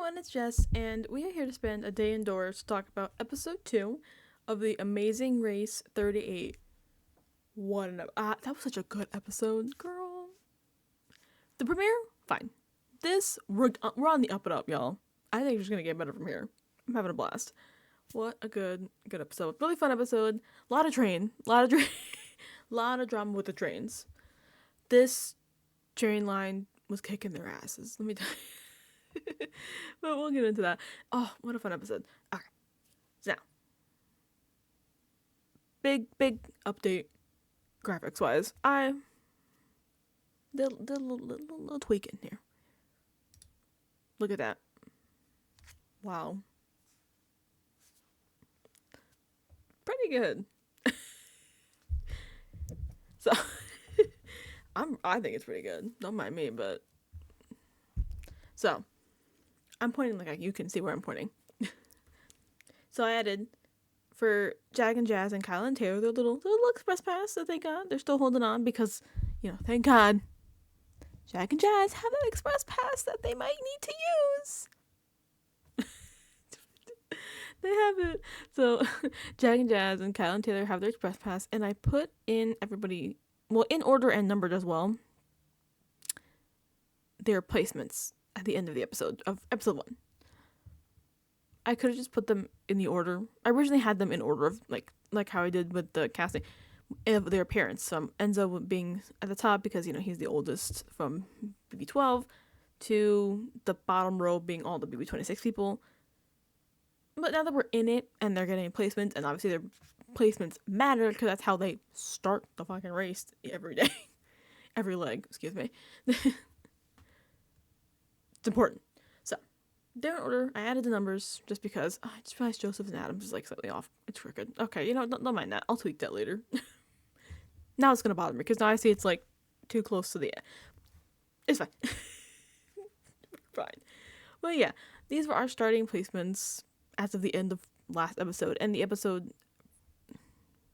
everyone, it's Jess, and we are here to spend a day indoors to talk about episode 2 of The Amazing Race 38. That was such a good episode, girl. The premiere? Fine. We're on the up and up, y'all. I think it's just gonna get better from here. I'm having a blast. What a good episode. Really fun episode. A lot of lot of drama with the trains. This train line was kicking their asses, let me tell you. But we'll get into that. Oh, what a fun episode. Okay. So now, big update graphics wise. I did a little tweak in here. Look at that. Wow. Pretty good. So I think it's pretty good. Don't mind me, but so I'm pointing like you can see where I'm pointing. So I added for Jag and Jazz and Kyle and Taylor their little express pass that they got. They're still holding on because, thank God, Jag and Jazz have an express pass that they might need to use. They have it. So Jag and Jazz and Kyle and Taylor have their express pass, and I put in everybody, well, in order and numbered as well, their placements at the end of the episode, of episode 1. I could have just put them in the order. I originally had them in order of, like how I did with the casting of their appearance. So Enzo being at the top because, he's the oldest from BB12, to the bottom row being all the BB26 people. But now that we're in it and they're getting placements, and obviously their placements matter because that's how they start the fucking race every day. Every leg, excuse me. It's important. So, they're in order. I added the numbers just because I just realized Joseph and Adams is slightly off. It's crooked. Okay, don't mind that. I'll tweak that later. Now it's gonna bother me because now I see it's too close to the end. It's fine. Fine. Well, yeah, these were our starting placements as of the end of last episode, and the episode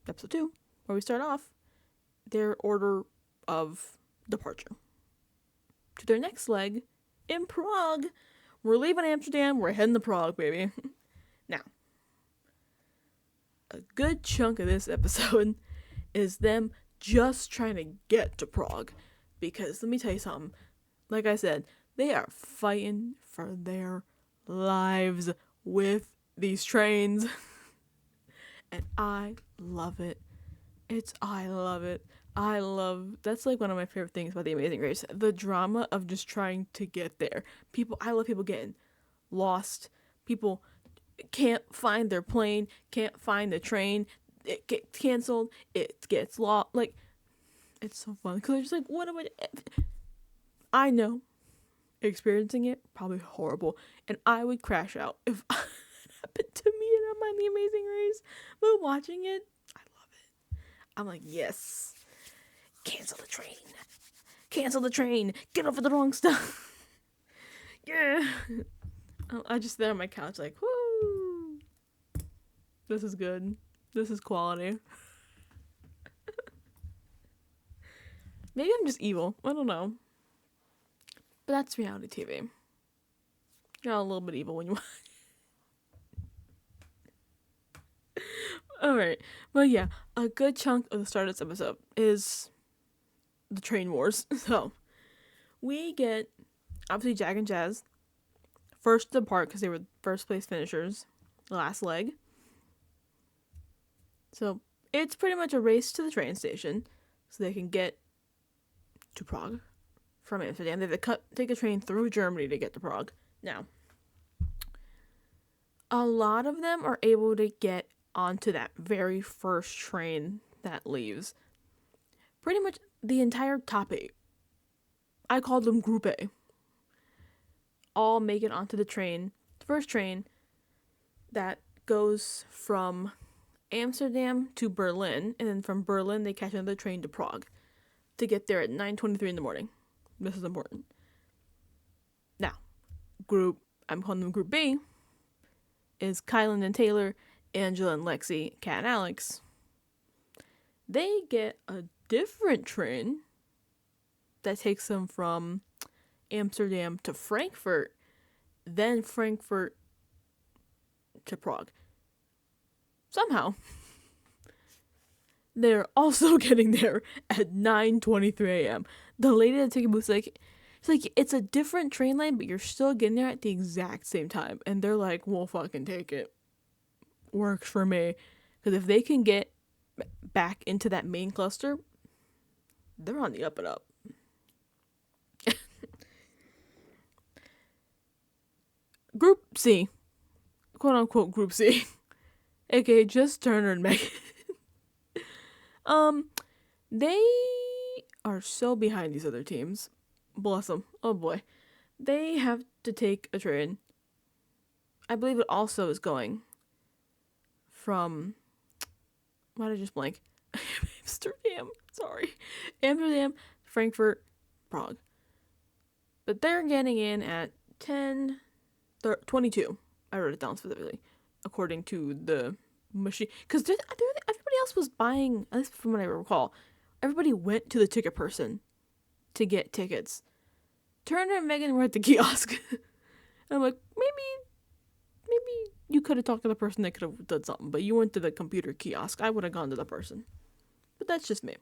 2, where we start off, their order of departure to their next leg in Prague. We're leaving Amsterdam, we're heading to Prague, baby. Now, a good chunk of this episode is them just trying to get to Prague, because let me tell you something, like I said, they are fighting for their lives with these trains. And I love it. That's one of my favorite things about The Amazing Race. The drama of just trying to get there. I love people getting lost. People can't find their plane, can't find the train, it gets canceled, it gets lost. It's so fun. Because they're just what am I know. Experiencing it, probably horrible. And I would crash out if it happened to me and I'm on The Amazing Race. But watching it, I love it. I'm like, yes. Cancel the train. Get over the wrong stuff. Yeah. I just there on my couch whoo. This is good. This is quality. Maybe I'm just evil. I don't know. But that's reality TV. You're all a little bit evil when you watch. Alright. Well, yeah. A good chunk of the start of this episode is the train wars. So, we get, obviously, Jag and Jazz first to depart because they were first place finishers, the last leg. So, it's pretty much a race to the train station so they can get to Prague from Amsterdam. They have to take a train through Germany to get to Prague. Now, a lot of them are able to get onto that very first train that leaves. Pretty much the entire top 8. I called them Group A. All make it onto the train. The first train that goes from Amsterdam to Berlin, and then from Berlin they catch another train to Prague to get there at 9:23 in the morning. This is important. Now, I'm calling them Group B, is Kylan and Taylor, Angela and Lexi, Kat and Alex. They get a different train that takes them from Amsterdam to Frankfurt then Frankfurt to Prague. Somehow, they're also getting there at 9:23 a.m. The lady at the ticket booth it's a different train line, but you're still getting there at the exact same time. And they're like, we'll fucking take it. Works for me. Because if they can get back into that main cluster, they're on the up and up. Group C. Quote unquote Group C. AKA just Turner and Megan. They are so behind these other teams. Bless them. Oh boy. They have to take a train. I believe it also is going from... Why did I just blank? Amsterdam. Sorry. Amsterdam, Frankfurt, Prague. But they're getting in at 10:22. I wrote it down specifically. According to the machine. Because everybody else was buying, at least from what I recall, everybody went to the ticket person to get tickets. Turner and Megan were at the kiosk. And I'm like, maybe you could have talked to the person that could have done something, but you went to the computer kiosk. I would have gone to the person. But that's just me.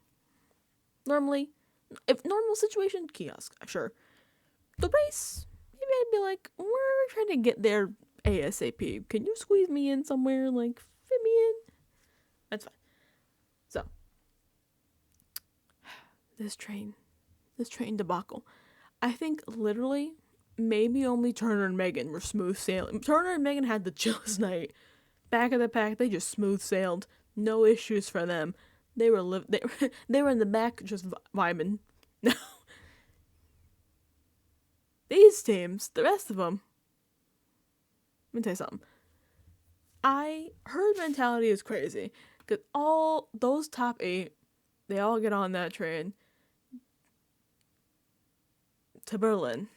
Normally, if normal situation, kiosk, sure. The race, maybe I'd be like, we're trying to get there ASAP. Can you squeeze me in somewhere? Like, fit me in? That's fine. So, this train debacle. I think literally maybe only Turner and Megan were smooth sailing. Turner and Megan had the chillest night. Back of the pack, they just smooth sailed. No issues for them. They were in the back just vibing. No. These teams, the rest of them. Let me tell you something. Herd mentality is crazy. Because all those top 8, they all get on that train to Berlin.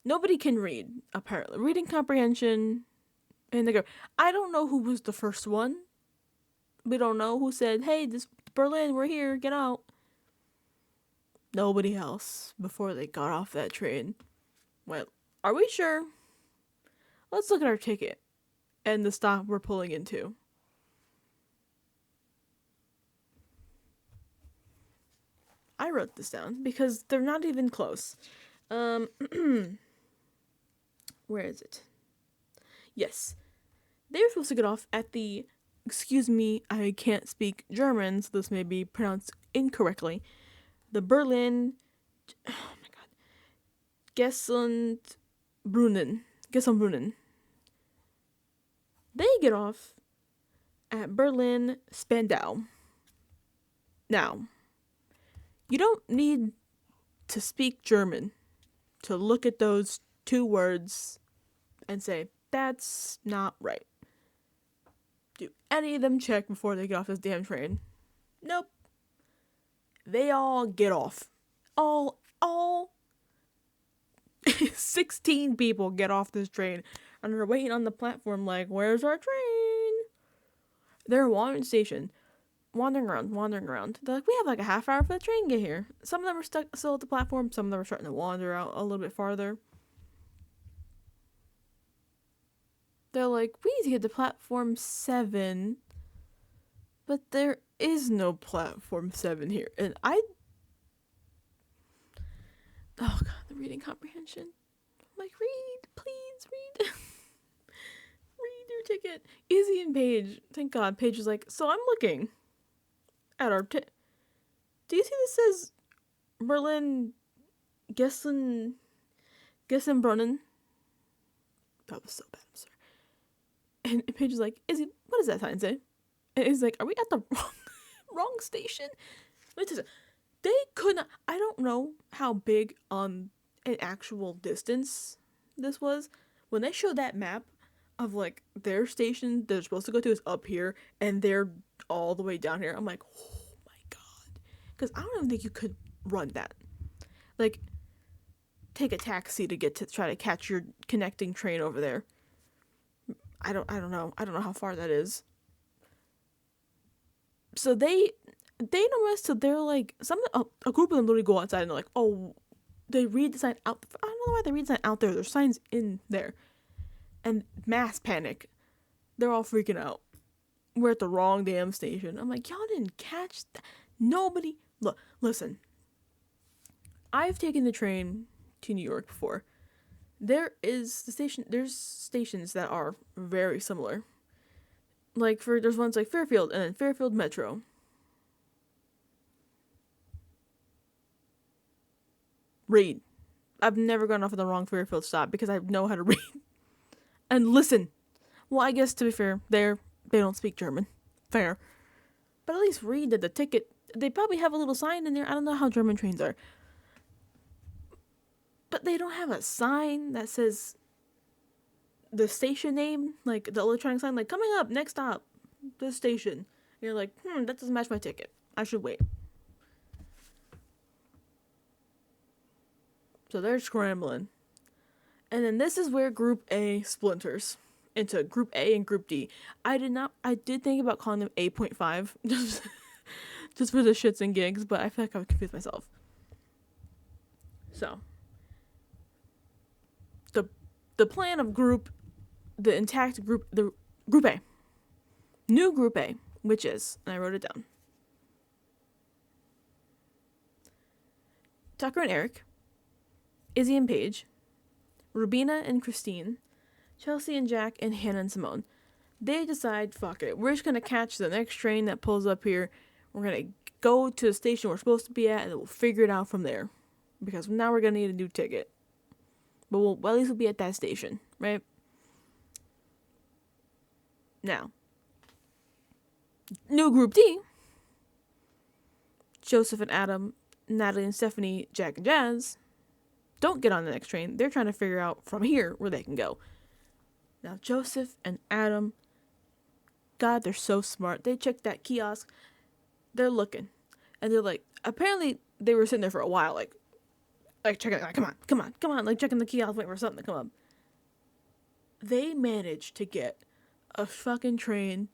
Nobody can read, apparently. Reading comprehension, and they go, I don't know who was the first one. We don't know who said, hey, this Berlin, we're here, get out. Nobody else, before they got off that train, went, are we sure? Let's look at our ticket and the stop we're pulling into. I wrote this down because they're not even close. Where is it? Yes. They were supposed to get off at the, excuse me, I can't speak German, so this may be pronounced incorrectly. The Berlin, oh my god, Gesundbrunnen. They get off at Berlin Spandau. Now, you don't need to speak German to look at those 2 words and say, that's not right. Do any of them check before they get off this damn train? Nope. They all get off. All 16 people get off this train and they're waiting on the platform like, where's our train? They're wandering around. They're like, we have like a half hour for the train to get here. Some of them are stuck still at the platform. Some of them are starting to wander out a little bit farther. They're like, we need to get to platform 7. But there is no platform 7 here. And oh god, the reading comprehension. I'm like, read, please, read. Read your ticket. Izzy and Paige. Thank god, Paige is like, so I'm looking at our do you see this says Berlin Gessenbrunnen? That was so bad, I'm sorry. And Paige is like, Izzy, what does that sign say? And Izzy's like, are we at the wrong station? They could not, I don't know how big on an actual distance this was. When they showed that map of like their station they're supposed to go to is up here and they're all the way down here, I'm like, oh my god. Because I don't even think you could run that. Like, take a taxi to try to catch your connecting train over there. I don't know. I don't know how far that is. So they noticed, so they're like, a group of them literally go outside and they're like, oh, they read the sign out. I'm don't know why they read sign out there. There's signs in there. And mass panic. They're all freaking out. We're at the wrong damn station. I'm like, y'all didn't catch that. Nobody. Look, listen. I've taken the train to New York before. There's stations that are very similar. Like, there's ones like Fairfield and then Fairfield Metro. Read. I've never gone off at the wrong Fairfield stop because I know how to read. And listen. Well, I guess to be fair, they don't speak German. Fair. But at least read that the ticket, they probably have a little sign in there. I don't know how German trains are. But they don't have a sign that says the station name, like the electronic sign, like coming up, next stop, this station. And you're like, that doesn't match my ticket. I should wait. So they're scrambling. And then this is where Group A splinters into Group A and Group D. I did think about calling them 8.5 just for the shits and gigs, but I feel like I would confuse myself. So the plan of the intact group, the Group A, new Group A, which is, and I wrote it down, Tucker and Eric, Izzy and Paige, Rubina and Christine, Chelsea and Jack, and Hannah and Simone. They decide, fuck it, we're just going to catch the next train that pulls up here. We're going to go to the station we're supposed to be at, and we'll figure it out from there. Because now we're going to need a new ticket. But at least we'll be at that station, right? Now, new Group D, Joseph and Adam, Natalie and Stephanie, Jack and Jazz, don't get on the next train. They're trying to figure out from here where they can go. Now, Joseph and Adam, God, they're so smart. They checked that kiosk. They're looking. And they're like, apparently they were sitting there for a while, like checking, like, come on, like checking the kiosk, waiting for something to come up. They managed to get a fucking train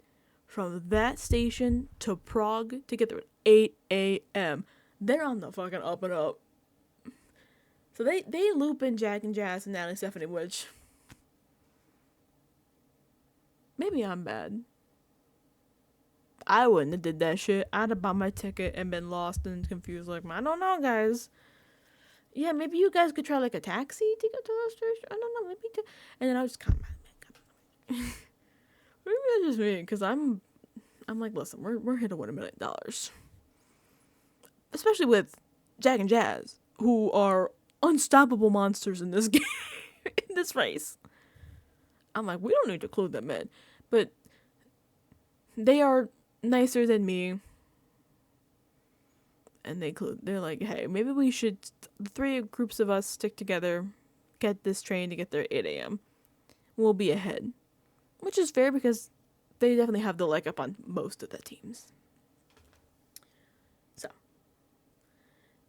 from that station to Prague to get there at 8 a.m. They're on the fucking up and up. So they loop in Jack and Jazz and Natalie and Stephanie, which maybe I'm bad. I wouldn't have did that shit. I'd have bought my ticket and been lost and confused. Like, I don't know, guys. Yeah, maybe you guys could try like a taxi to get to the station. I don't know, maybe. And then I was come on. Maybe that's just me, because I'm like, listen, we're here to win $1 million, especially with Jack and Jazz, who are unstoppable monsters in this game, in this race. I'm like, we don't need to clue them in, but they are nicer than me. And they're like, hey, maybe we should, the 3 groups of us stick together, get this train to get there at 8 a.m. We'll be ahead. Which is fair because they definitely have the leg up on most of the teams. So,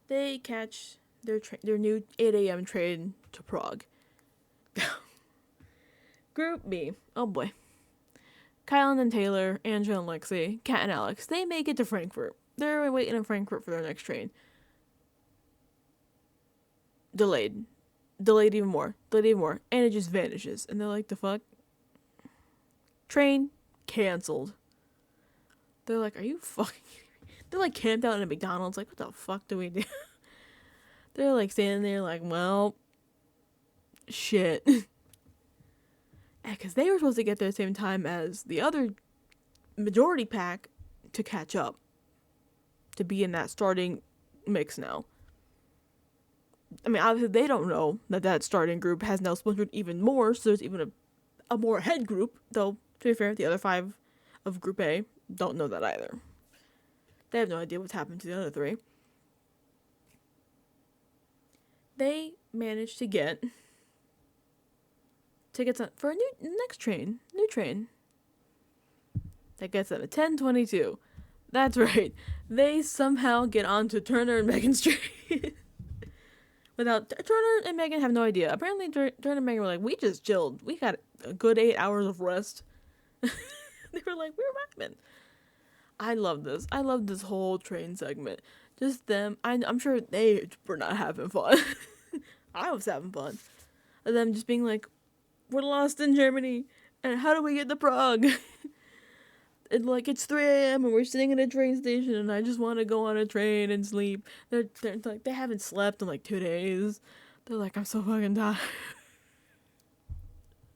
they catch their new 8 a.m. train to Prague. Group B, oh boy. Kylan and Taylor, Andrew and Lexi, Kat and Alex, they make it to Frankfurt. They're waiting in Frankfurt for their next train. Delayed even more. And it just vanishes. And they're like, the fuck? Train canceled. They're like, are you fucking kidding me? They're like camped out in a McDonald's. Like, what the fuck do we do? They're like standing there like, well, shit. Because they were supposed to get there at the same time as the other majority pack to catch up. To be in that starting mix now. I mean, obviously they don't know that starting group has now splintered even more, so there's even a more ahead group, though, to be fair, the other 5 of Group A don't know that either. They have no idea what's happened to the other 3. They managed to get tickets for a new train that gets them at 10:22. That's right. They somehow get onto Turner and Megan Street. Without Turner and Megan have no idea. Apparently Turner and Megan were like, we just chilled. We got a good 8 hours of rest. They were like, we're vibing. I love this. I love this whole train segment. Just them. I'm sure they were not having fun. I was having fun. And them just being like, we're lost in Germany, and how do we get to Prague? And like it's 3 a.m. and we're sitting at a train station, and I just want to go on a train and sleep. They're like, they haven't slept in like 2 days. They're like, I'm so fucking tired.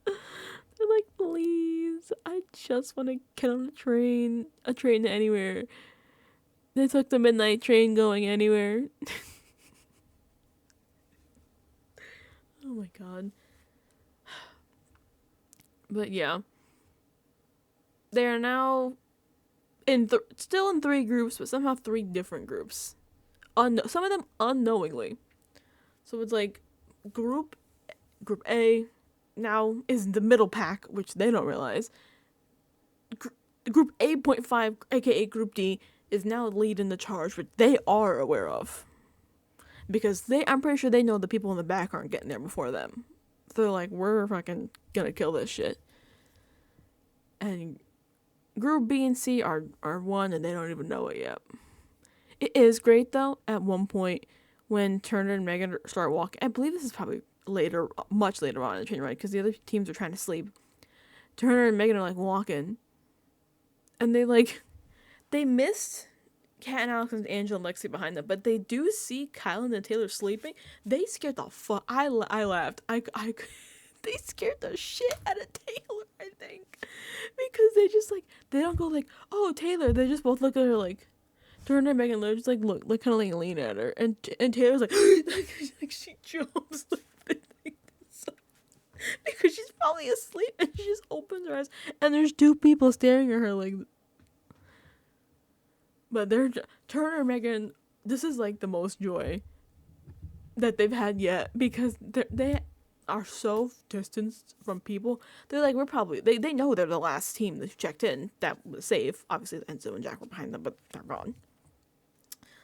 They're like, please, I just want to get on a train to anywhere. They took the midnight train going anywhere. Oh my god. But yeah. They are now still in 3 groups, but somehow 3 different groups. Some of them unknowingly. So it's like group A now is the middle pack, which they don't realize. Group A.5, aka Group D, is now leading the charge, which they are aware of. Because I'm pretty sure they know the people in the back aren't getting there before them. So they're like, we're fucking gonna kill this shit. And Group B and C are one, and they don't even know it yet. It is great, though, at one point, when Turner and Megan start walking. I believe this is probably later, much later on in the train ride, because the other teams are trying to sleep. Turner and Megan are, like, walking. And they missed Kat and Alex and Angela and Lexi behind them, but they do see Kylan and Taylor sleeping. They scared the fuck. I laughed. They scared the shit out of Taylor, I think. Because they just, like, they don't go, like, oh, Taylor. They just both look at her, like, Turner and Megan just, like, look, kind of, like, lean at her. And Taylor's, like, like, she jumps, like, because she's probably asleep, and she just opens her eyes, and there's 2 people staring at her, like, but Turner and Megan, this is, like, the most joy that they've had yet, because they are so distanced from people. They're like, they know they're the last team that checked in that was safe. Obviously, Enzo and Jack were behind them, but they're gone.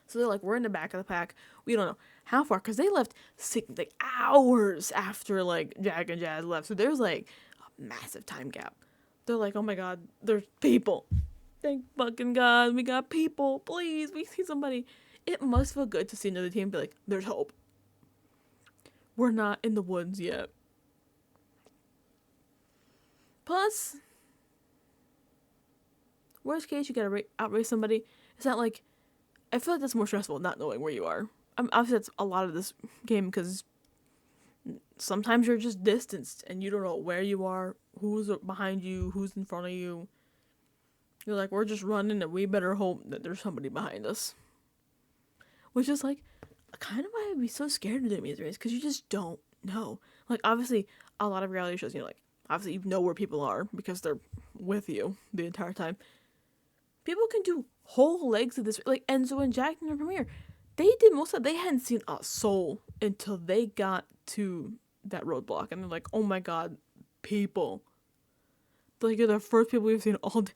So they're like, we're in the back of the pack. We don't know how far, because they left like hours after, like, Jack and Jazz left. So there's, like, a massive time gap. They're like, oh my god, there's people. Thank fucking god, we got people. Please, we see somebody. It must feel good to see another team be like, there's hope. We're not in the woods yet. Plus, worst case, you gotta outrace somebody. It's not like, I feel like that's more stressful not knowing where you are. Obviously, that's a lot of this game, because sometimes you're just distanced and you don't know where you are, who's behind you, who's in front of you. You're like, we're just running, and we better hope that there's somebody behind us. Which is, like, kind of why I'd be so scared to do Amazing Race, because you just don't know. Like, obviously, a lot of reality shows, like, obviously you know where people are because they're with you the entire time. People can do whole legs of this, like Enzo and Jack in the premiere. They did most of it. They hadn't seen a soul until they got to that roadblock, and they're like, oh my god, people. Like, you're the first people we've seen all day.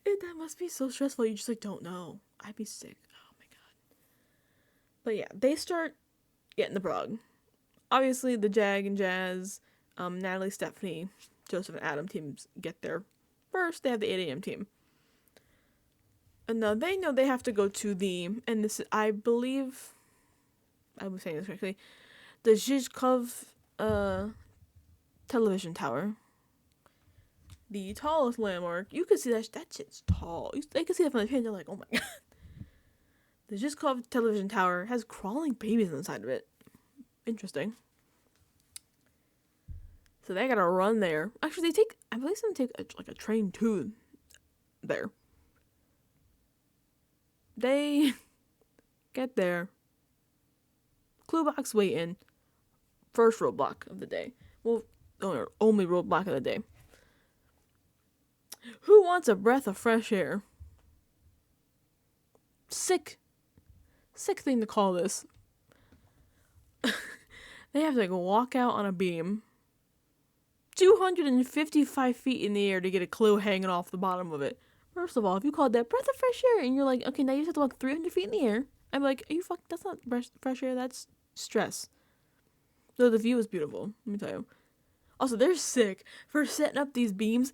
And that must be so stressful. You just, like, don't know. I'd be sick. Oh my god. But yeah, they start getting the Prague. Obviously, the Jag and Jazz, Natalie, Stephanie, Joseph, and Adam teams get there first. They have the 8 a.m. team. And now they know they have to go to and this, I believe, I was saying this correctly, the Zhizkov television tower. The tallest landmark. You can see that shit's tall. They can see that from the train. They're like, oh my god. The Zhizkov television tower has crawling babies inside of it. Interesting. So they gotta run there. Actually, I believe they take a train to there. They get there. Clue box waiting. First roadblock of the day. Well, only roadblock of the day. Who wants a breath of fresh air? Sick thing to call this. They have to, like, walk out on a beam 255 feet in the air to get a clue hanging off the bottom of it. First of all, if you called that breath of fresh air and you're like, okay, now you just have to walk 300 feet in the air, I'm like, are you fucking, that's not fresh air, that's stress. Though the view is beautiful, let me tell you. Also, they're sick for setting up these beams,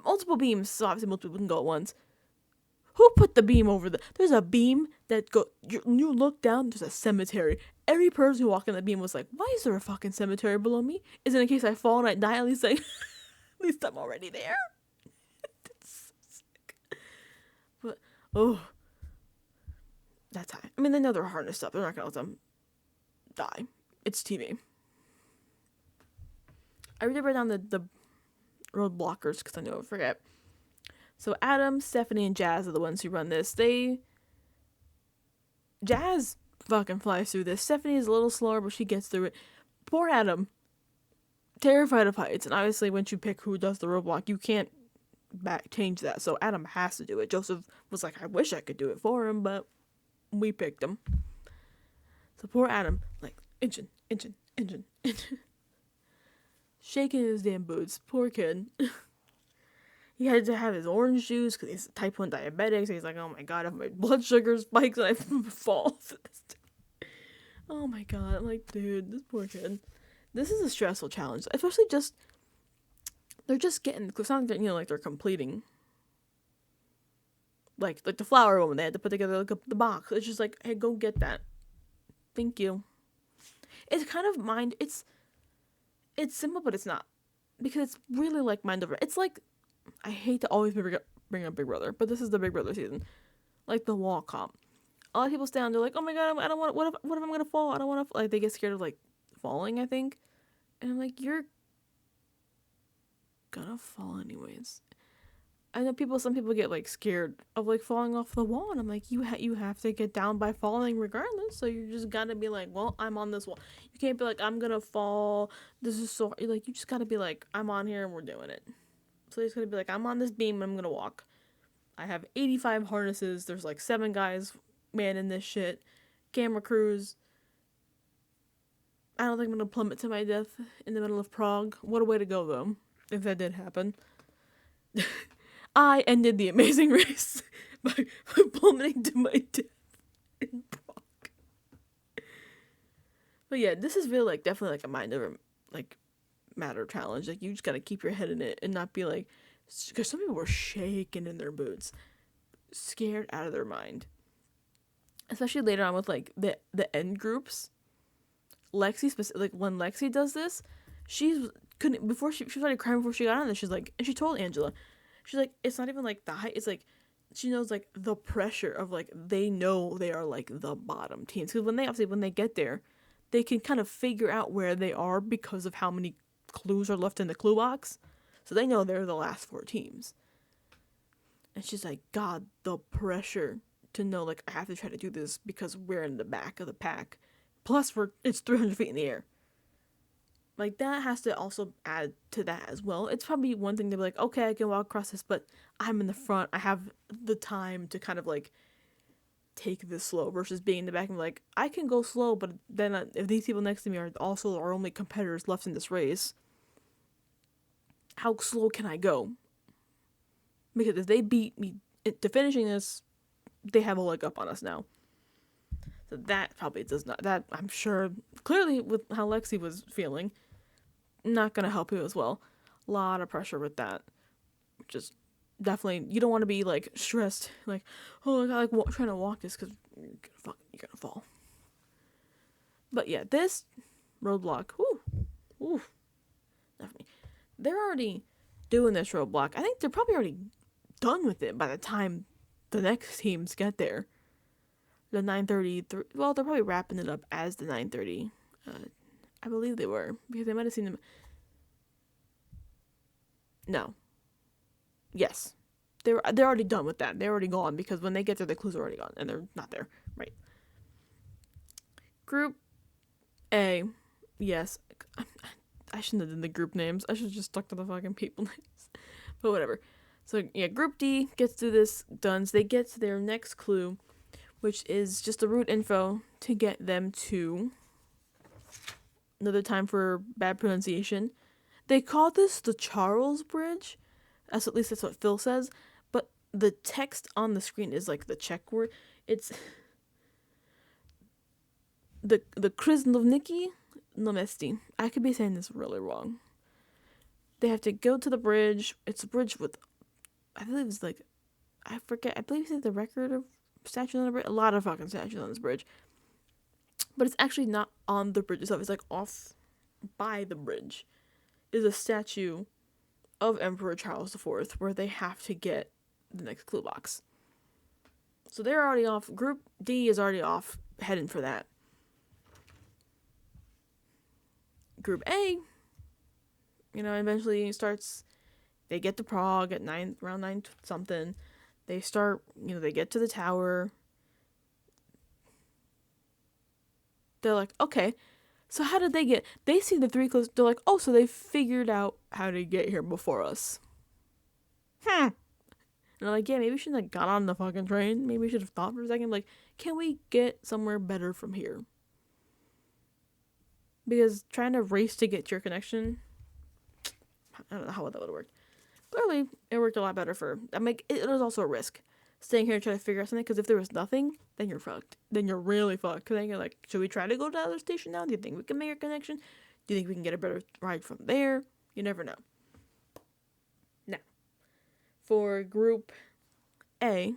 multiple beams, so obviously multiple people can go at once. Who put the beam over the? There's a beam that go. You look down. There's a cemetery. Every person who walked in the beam was like, "Why is there a fucking cemetery below me? Is it in case I fall and I die? At least at least I'm already there." That's so sick. But oh, that's high. I mean, they know they're harnessed up. They're not gonna let them die. It's TV. I really write down the road blockers because I know I forget. So Adam, Stephanie, and Jazz are the ones who run this. Jazz fucking flies through this. Stephanie is a little slower, but she gets through it. Poor Adam, terrified of heights, and obviously once you pick who does the roadblock, you can't change that. So Adam has to do it. Joseph was like, I wish I could do it for him, but we picked him. So poor Adam, like inching, shaking his damn boots. Poor kid. He had to have his orange juice because he's type 1 diabetic. So he's like, oh my god, if my blood sugar spikes and I fall. Oh my god. I'm like, dude, this poor kid. This is a stressful challenge. Especially they're just getting, it's not like, like they're completing. Like the flower woman, they had to put together like the box. It's just like, hey, go get that. Thank you. It's kind of it's simple, but it's not. Because it's really like mind over. It's like, I hate to always bring up Big Brother, but this is the Big Brother season. Like the wall comp. A lot of people stand, they're like, oh my god, I don't want, what if I'm gonna fall? I don't want to, like, they get scared of, like, falling, I think. And I'm like, you're gonna fall anyways. I know some people get, like, scared of, like, falling off the wall, and I'm like, you have to get down by falling regardless, so you just gotta be like, well, I'm on this wall. You can't be like, I'm gonna fall, this is so, like, you just gotta be like, I'm on here and we're doing it. So he's gonna be like, I'm on this beam and I'm gonna walk. I have 85 harnesses. There's like 7 guys manning this shit. Camera crews. I don't think I'm gonna plummet to my death in the middle of Prague. What a way to go, though, if that did happen. I ended the amazing race by plummeting to my death in Prague. But yeah, this is really like definitely like a mind over like matter challenge. Like, you just gotta keep your head in it and not be like, because some people were shaking in their boots, scared out of their mind, especially later on with like the end groups. Lexi like when Lexi does this, she was already crying before she got on this. She's like, and she told Angela, she's like, it's not even like the height, it's like she knows like the pressure of like, they know they are like the bottom teams, because when they get there, they can kind of figure out where they are because of how many clues are left in the clue box. So they know they're the last 4 teams. And she's like, God, the pressure to know, like, I have to try to do this because we're in the back of the pack. Plus, it's 300 feet in the air. Like, that has to also add to that as well. It's probably one thing to be like, okay, I can walk across this, but I'm in the front. I have the time to kind of, like, take this slow versus being in the back and be like, I can go slow, but then if these people next to me are also our only competitors left in this race, how slow can I go? Because if they beat me to finishing this, they have a leg up on us now. So that probably does not, that I'm sure, clearly with how Lexi was feeling, not going to help you as well. A lot of pressure with that. Just definitely, you don't want to be like stressed, like, oh, I got like trying to walk this because you're gonna fall. But yeah, this roadblock, definitely. They're already doing this roadblock. I think they're probably already done with it by the time the next teams get there. The 9:30, well, they're probably wrapping it up as the 9:30. I believe they were, because I might have seen them. No. Yes. They're already done with that. They're already gone, because when they get there, the clues are already gone, and they're not there. Right. Group A. Yes. I shouldn't have done the group names. I should have just stuck to the fucking people names. But whatever. So, yeah, Group D gets through this done. So they get to their next clue, which is just the route info to get them to, another time for bad pronunciation, they call this the Charles Bridge. At least that's what Phil says. But the text on the screen is like the Czech word. It's the Krasnovniki Nomesti. I could be saying this really wrong. They have to go to the bridge. It's a bridge with, I believe it's like, I forget. I believe it's the record of statues on the bridge. A lot of fucking statues on this bridge. But it's actually not on the bridge itself. It's like off by the bridge is a statue of Emperor Charles IV where they have to get the next clue box. So they're already off. Group D is already off, heading for that. Group A, eventually starts. They get to Prague at around 9 something. They start, they get to the tower. They're like, okay, so how did they get? They see the 3 clues. They're like, oh, so they figured out how to get here before us. And they're like, yeah, maybe we shouldn't have got on the fucking train. Maybe we should have thought for a second. Like, can we get somewhere better from here? Because trying to race to get to your connection, I don't know how that would have worked. Clearly, it worked a lot better it was also a risk. Staying here and trying to figure out something, because if there was nothing, then you're fucked. Then you're really fucked. Because then you're like, should we try to go to the other station now? Do you think we can make a connection? Do you think we can get a better ride from there? You never know. Now, for Group A,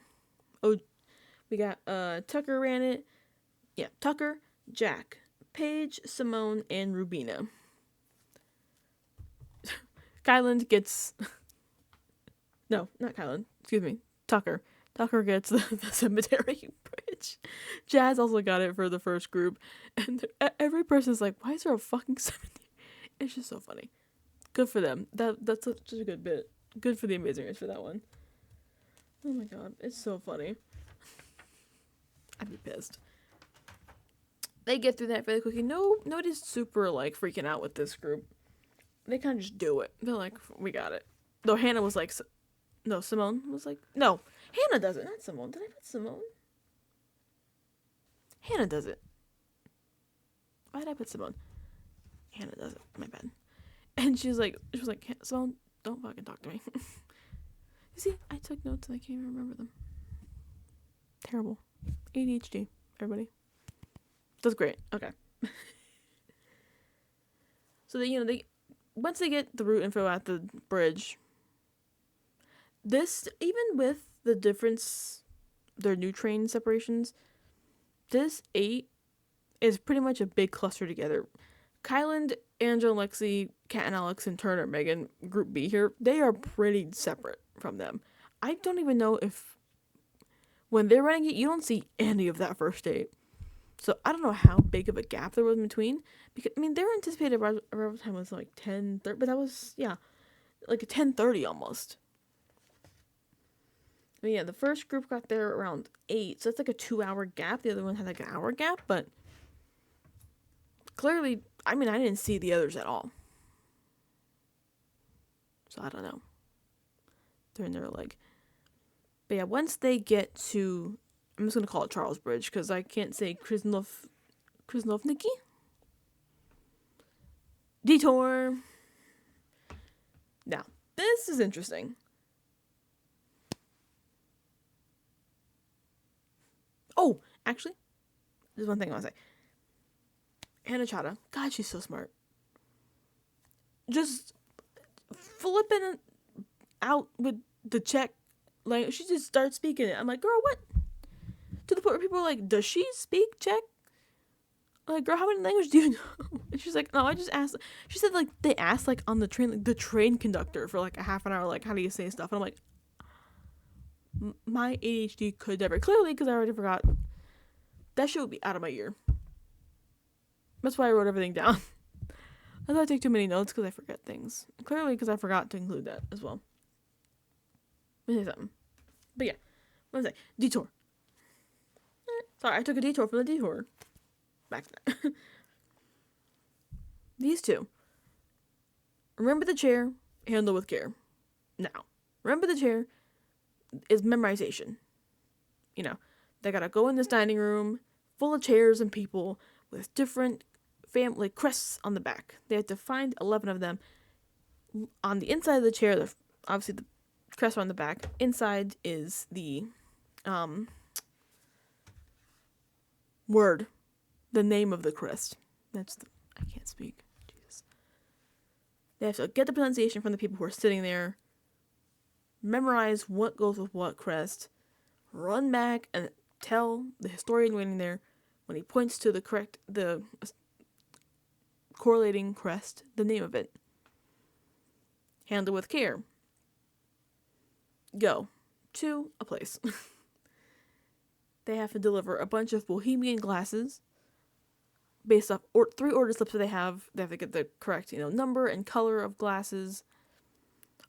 we got Tucker ran it. Yeah, Tucker, Jack, Paige, Simone, and Rubina. Kyland gets... No, not Kyland. Excuse me. Tucker. Tucker gets the cemetery bridge. Jazz also got it for the first group. And every person's like, why is there a fucking cemetery? It's just so funny. Good for them. That's such a good bit. Good for the Amazing Race for that one. Oh my god. It's so funny. I'd be pissed. They get through that really quickly. Nobody's super, freaking out with this group. They kind of just do it. They're like, we got it. Though Hannah was like... No, Simone was like... No, Hannah does it, not Simone. Did I put Simone? Hannah does it. Why did I put Simone? Hannah does it. My bad. And she was like, Simone, don't fucking talk to me. You see, I took notes and I can't even remember them. Terrible. ADHD, everybody. That's great. Okay. So they once they get the route info at the bridge... This, even with the difference, their new train separations, this 8 is pretty much a big cluster together. Kyland, Angela, Lexi, Kat and Alex, and Turner, Megan, Group B here, they are pretty separate from them. I don't even know if, when they're running it, you don't see any of that first 8. So I don't know how big of a gap there was in between. Because, their anticipated arrival time was 10:30, but that was, a 10:30 almost. The first group got there around 8, so that's a 2-hour gap. The other one had an hour gap, but clearly, I didn't see the others at all. So I don't know. They're in their leg. But yeah, once they get to, I'm just going to call it Charles Bridge, because I can't say Krasnovniki? Detour. Now, this is interesting. Oh, actually, there's one thing I want to say. Hannah Chada, God, she's so smart. Just flipping out with the Czech language. She just starts speaking it. I'm like, girl, what? To the point where people are like, does she speak Czech? I'm like, girl, how many languages do you know? And she's like, no, I just asked. She said, they asked, on the train, the train conductor for, a half an hour, how do you say stuff? And I'm like, my ADHD could never. Clearly, because I already forgot. That shit would be out of my ear. That's why I wrote everything down. I thought I take too many notes because I forget things. Clearly, because I forgot to include that as well. Let me say something. But yeah. What was I say? Detour. Sorry, I took a detour from the detour. Back to that. These two. Remember the chair, handle with care. Now, remember the chair is memorization. They gotta go in this dining room full of chairs and people with different family crests on the back. They have to find 11 of them. On the inside of the chair, obviously the crest on the back. Inside is the word, the name of the crest. I can't speak. Jesus. They have to get the pronunciation from the people who are sitting there memorize what goes with what crest, run back and tell the historian waiting there when he points to the correlating crest, the name of it. Handle with care. Go to a place. They have to deliver a bunch of bohemian glasses based off 3 order slips that they have. They have to get the correct, number and color of glasses.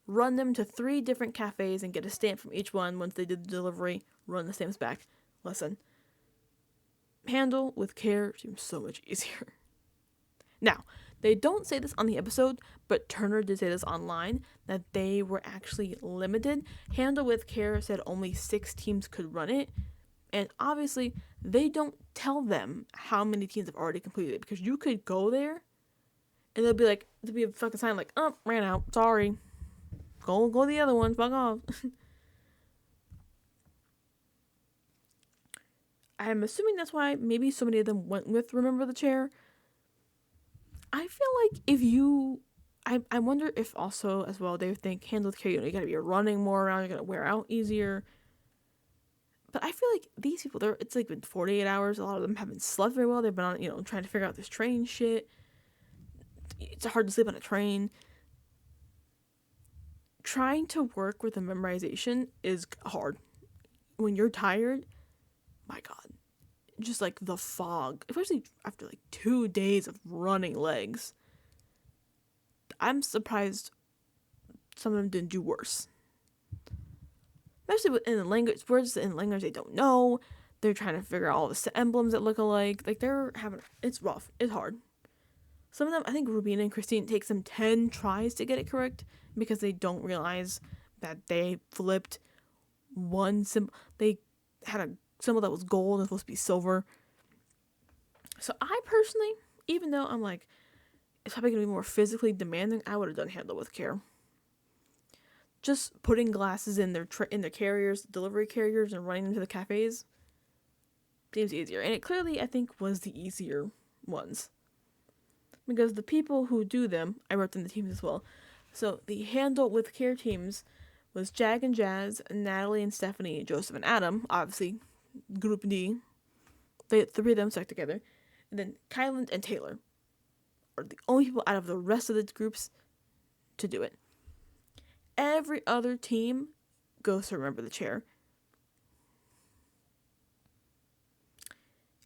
Run them to 3 different cafes and get a stamp from each one. Once they did the delivery, run the stamps back. Listen. Handle with care seems so much easier. Now, they don't say this on the episode, but Turner did say this online, that they were actually limited. Handle with care said only 6 teams could run it. And obviously, they don't tell them how many teams have already completed it. Because you could go there, and there'll be a fucking sign like, oh, ran out, sorry. Go the other one, fuck off. I'm assuming that's why maybe so many of them went with Remember the Chair. I feel like I wonder if also, as well, they think Handle with Care, you gotta be running more around, you're gonna wear out easier. But I feel like these people, it's like been 48 hours. A lot of them haven't slept very well. They've been on, trying to figure out this train shit. It's hard to sleep on a train. Trying to work with the memorization is hard. When you're tired, my God. Just like the fog, especially after like 2 days of running legs. I'm surprised some of them didn't do worse. Especially in the language, words in language they don't know. They're trying to figure out all the emblems that look alike. Like it's rough. It's hard. Some of them, I think Rubina and Christine, takes them 10 tries to get it correct because they don't realize that they flipped one symbol. They had a symbol that was gold and supposed to be silver. So I personally, even though I'm like, it's probably going to be more physically demanding, I would have done Handle with Care. Just putting glasses in their carriers, delivery carriers, and running them to the cafes seems easier. And it clearly, I think, was the easier ones. Because the people who do them, I wrote in the teams as well. So the Handle with Care teams was Jag and Jazz, Natalie and Stephanie, Joseph and Adam, obviously Group D. The 3 of them stuck together. And then Kylan and Taylor are the only people out of the rest of the groups to do it. Every other team goes to Remember the Chair.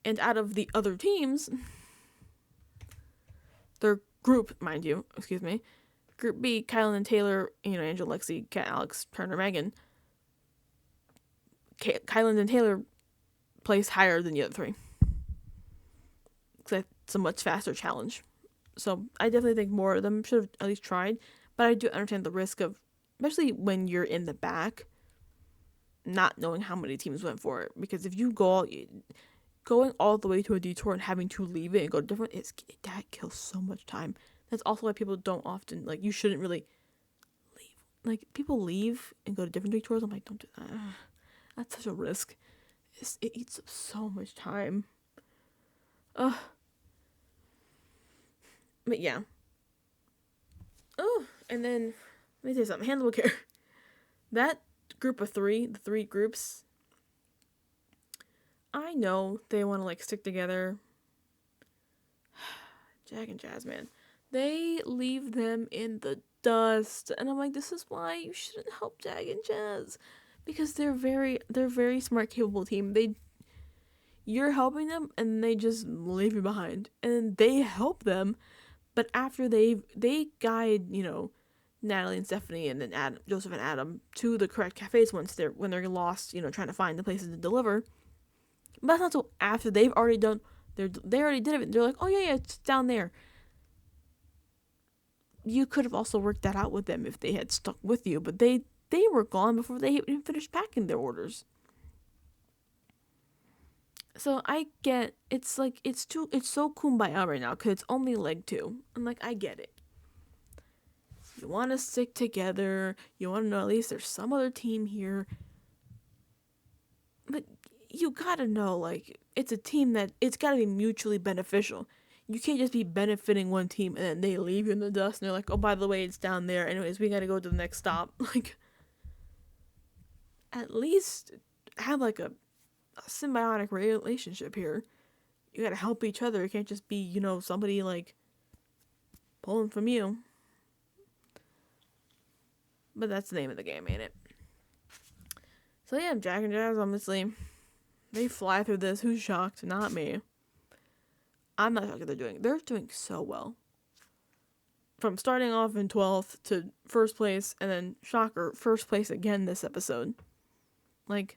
And out of the other teams, their group, mind you, Group B, Kylan and Taylor, Angel, Lexi, Kat, Alex, Turner, Megan. Kylan and Taylor placed higher than the other 3. Because it's a much faster challenge. So I definitely think more of them should have at least tried. But I do understand the risk of, especially when you're in the back, not knowing how many teams went for it. Because if you going all the way to a detour and having to leave it and go different, that kills so much time. That's also why people don't often, you shouldn't really leave. People leave and go to different detours. I'm like, don't do that. That's such a risk. It eats up so much time. But yeah. Oh, and then, let me tell you something. Handle with Care. That group of 3, the 3 groups, I know they want to stick together. Jag and Jazz, man. They leave them in the dust. And I'm like, this is why you shouldn't help Jag and Jazz. Because they're very smart, capable team. You're helping them and they just leave you behind. And they help them, but after they guide, Natalie and Stephanie and then Joseph and Adam to the correct cafes when they're lost, trying to find the places to deliver. But that's not until after they've already done, they already did it. They're like, oh yeah, it's down there. You could have also worked that out with them if they had stuck with you, but they were gone before they even finished packing their orders. So I get, it's so kumbaya right now because it's only leg 2. I'm like, I get it. You want to stick together. You want to know at least there's some other team here. But you gotta know, it's a team that it's gotta be mutually beneficial. You can't just be benefiting one team and then they leave you in the dust and they're like, oh, by the way, it's down there. Anyways, we gotta go to the next stop. at least have like a symbiotic relationship here. You gotta help each other. It can't just be, you know, somebody like pulling from you. But that's the name of the game, ain't it? So yeah, Jack and Jazz, obviously, they fly through this. Who's shocked? Not me. I'm not shocked they're doing so well. From starting off in 12th to first place, and then shocker, first place again this episode. Like,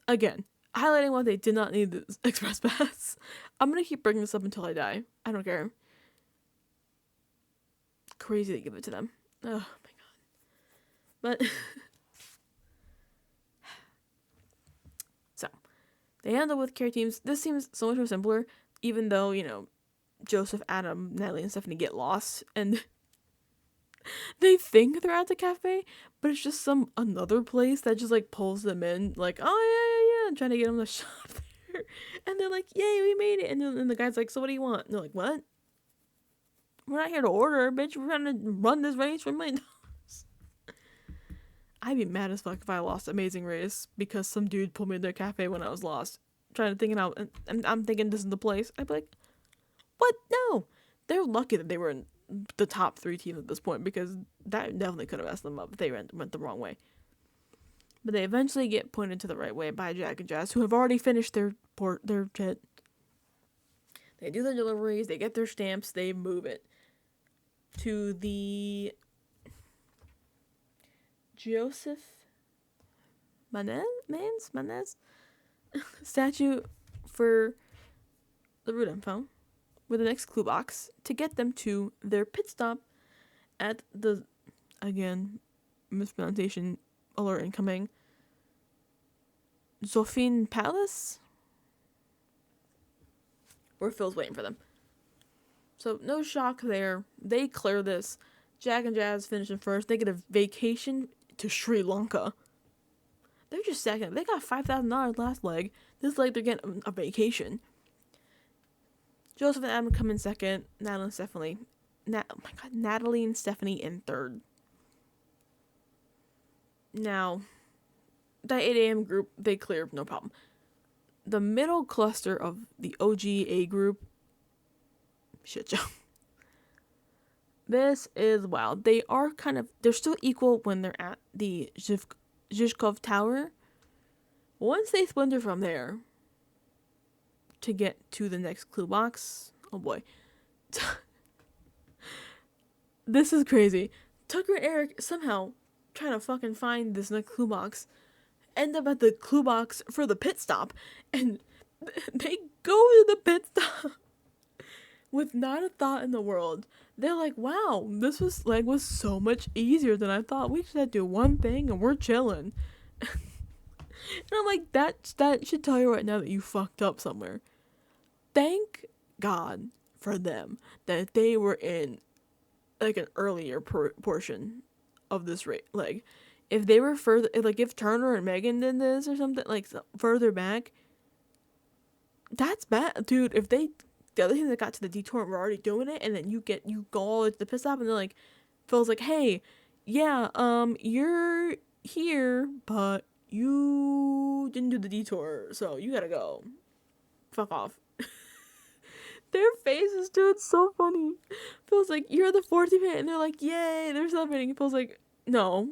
again, highlighting why they did not need the Express Pass. I'm gonna keep bringing this up until I die. I don't care. Crazy to give it to them. Oh my god. But so they end up with care teams. This seems so much more simpler, even though, you know, Joseph, Adam, Natalie, and Stephanie get lost, and they think they're at the cafe, but it's just another place that just like pulls them in, like, oh yeah, trying to get them to shop there, and they're like, yay, we made it, and then the guy's like, so what do you want? And they're like, what? We're not here to order, bitch. We're trying to run this race for $1 million. I'd be mad as fuck if I lost Amazing Race because some dude pulled me in their cafe when I was lost, trying to think it out, and I'm thinking this is the place. I'd be like, what? No. They're lucky that they were in the top 3 teams at this point, because that definitely could have messed them up if they went the wrong way. But they eventually get pointed to the right way by Jack and Jazz, who have already finished their shit. They do their deliveries, they get their stamps, they move it to the Joseph Manez statue for the route info with the next clue box to get them to their pit stop at the, again, mispronunciation alert incoming, Zophine Palace, where Phil's waiting for them. So no shock there. They clear this. Jack and Jazz finish in first. They get a vacation to Sri Lanka. They're just second. They got $5,000 last leg. This leg they're getting a vacation. Joseph and Adam come in second. Natalie and Stephanie in third. Now, that 8 a.m. group, they clear, no problem. The middle cluster of the OGA group, shit show. This is wild. They're still equal when they're at the Zhizhkov Tower. Once they splinter from there to get to the next clue box, oh boy. This is crazy. Tucker and Eric somehow trying to fucking find this next clue box, end up at the clue box for the pit stop, and they go to the pit stop with not a thought in the world. They're like, wow, this was so much easier than I thought. We just had to do one thing and we're chilling. And I'm like, that should tell you right now that you fucked up somewhere. Thank God for them that they were in like an earlier portion of this race. Like, if they were further, like if Turner and Megan did this or something, like further back, that's bad, dude. If the other team that got to the detour were already doing it, and then you go all to the pit stop, and they're like, Phil's like, hey, yeah, you're here, but you didn't do the detour, so you gotta go. Fuck off. Their faces, dude, it's so funny. Phil's like, you're the 4th team, and they're like, yay, they're celebrating. Phil's like, no,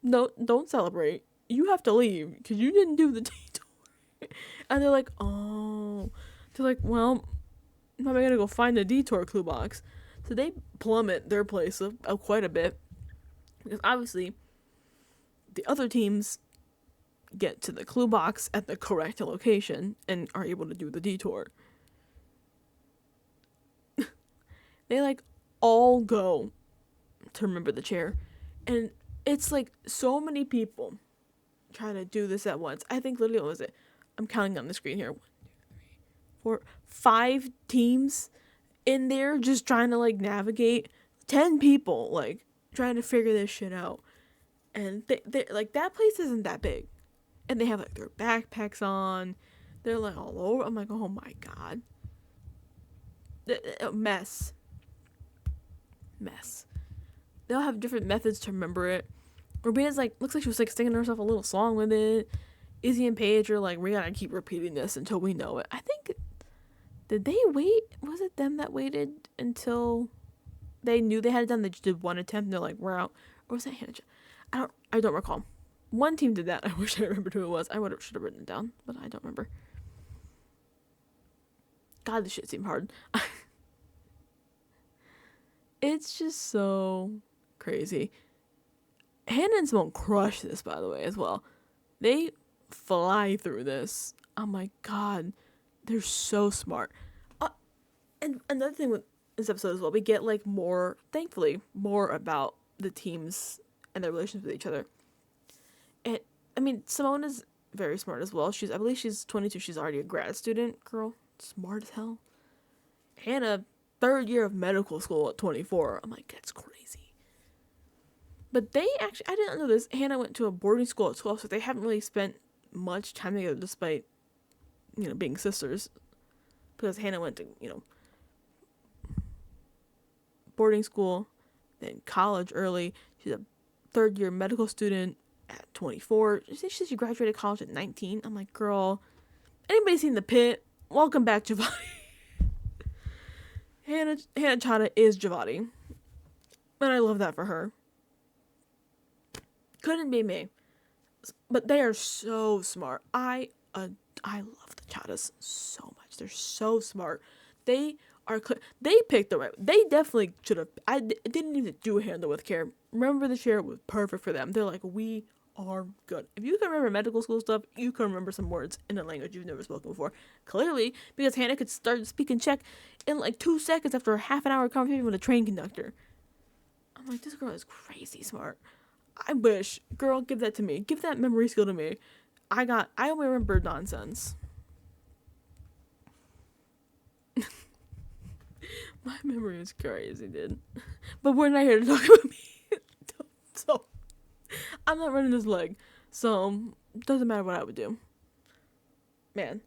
don't celebrate. You have to leave, because you didn't do the detour. And they're like, oh. They're like, well, how am I gonna go find the detour clue box? So they plummet their place up quite a bit, because obviously the other teams get to the clue box at the correct location and are able to do the detour. They like all go to remember the chair, and it's like so many people trying to do this at once. I think literally, what was it? I'm counting on the screen here. 1, 2, 3, 4, 5 teams in there just trying to like navigate. 10 people like trying to figure this shit out, and they like, that place isn't that big, and they have like their backpacks on. They're like all over. I'm like, oh my god, mess. They'll have different methods to remember it. Rubina's like, looks like she was like singing herself a little song with it. Izzy and Paige are like, we gotta keep repeating this until we know it. I think, did they wait? Was it them that waited until they knew they had it done? They just did one attempt and they're like, we're out. Or was that Hannah? I don't recall. One team did that. I wish I remembered who it was. I should have written it down, but I don't remember. God, this shit seemed hard. It's just so crazy. Hannah and Simone crush this, by the way, as well. They fly through this. Oh my god, they're so smart. And another thing with this episode as well, we get like more, thankfully, more about the teams and their relations with each other. And I mean, Simone is very smart as well. I believe she's 22. She's already a grad student. Girl, smart as hell. Hannah, 3rd year of medical school at 24. I'm like, that's crazy. But they actually, I didn't know this. Hannah went to a boarding school at 12, so they haven't really spent much time together despite, being sisters. Because Hannah went to, boarding school, then college early. She's a 3rd year medical student at 24. She graduated college at 19. I'm like, girl, anybody seen The Pit? Welcome back, Giovanni. Hannah Chata is Giovanni. And I love that for her. Couldn't be me. But they are so smart. I love the Chatas so much. They're so smart. They picked the right. They definitely should have. I didn't need to do a handle with care. Remember the chair was perfect for them. They're like, we are good. If you can remember medical school stuff, you can remember some words in a language you've never spoken before. Clearly, because Hannah could start speaking Czech in like 2 seconds after a half an hour conversation with a train conductor. I'm like, this girl is crazy smart. I wish, girl, give that to me. Give that memory skill to me. I only remember nonsense. My memory is crazy, dude. But we're not here to talk about me. So, I'm not running this leg. So, doesn't matter what I would do. Man.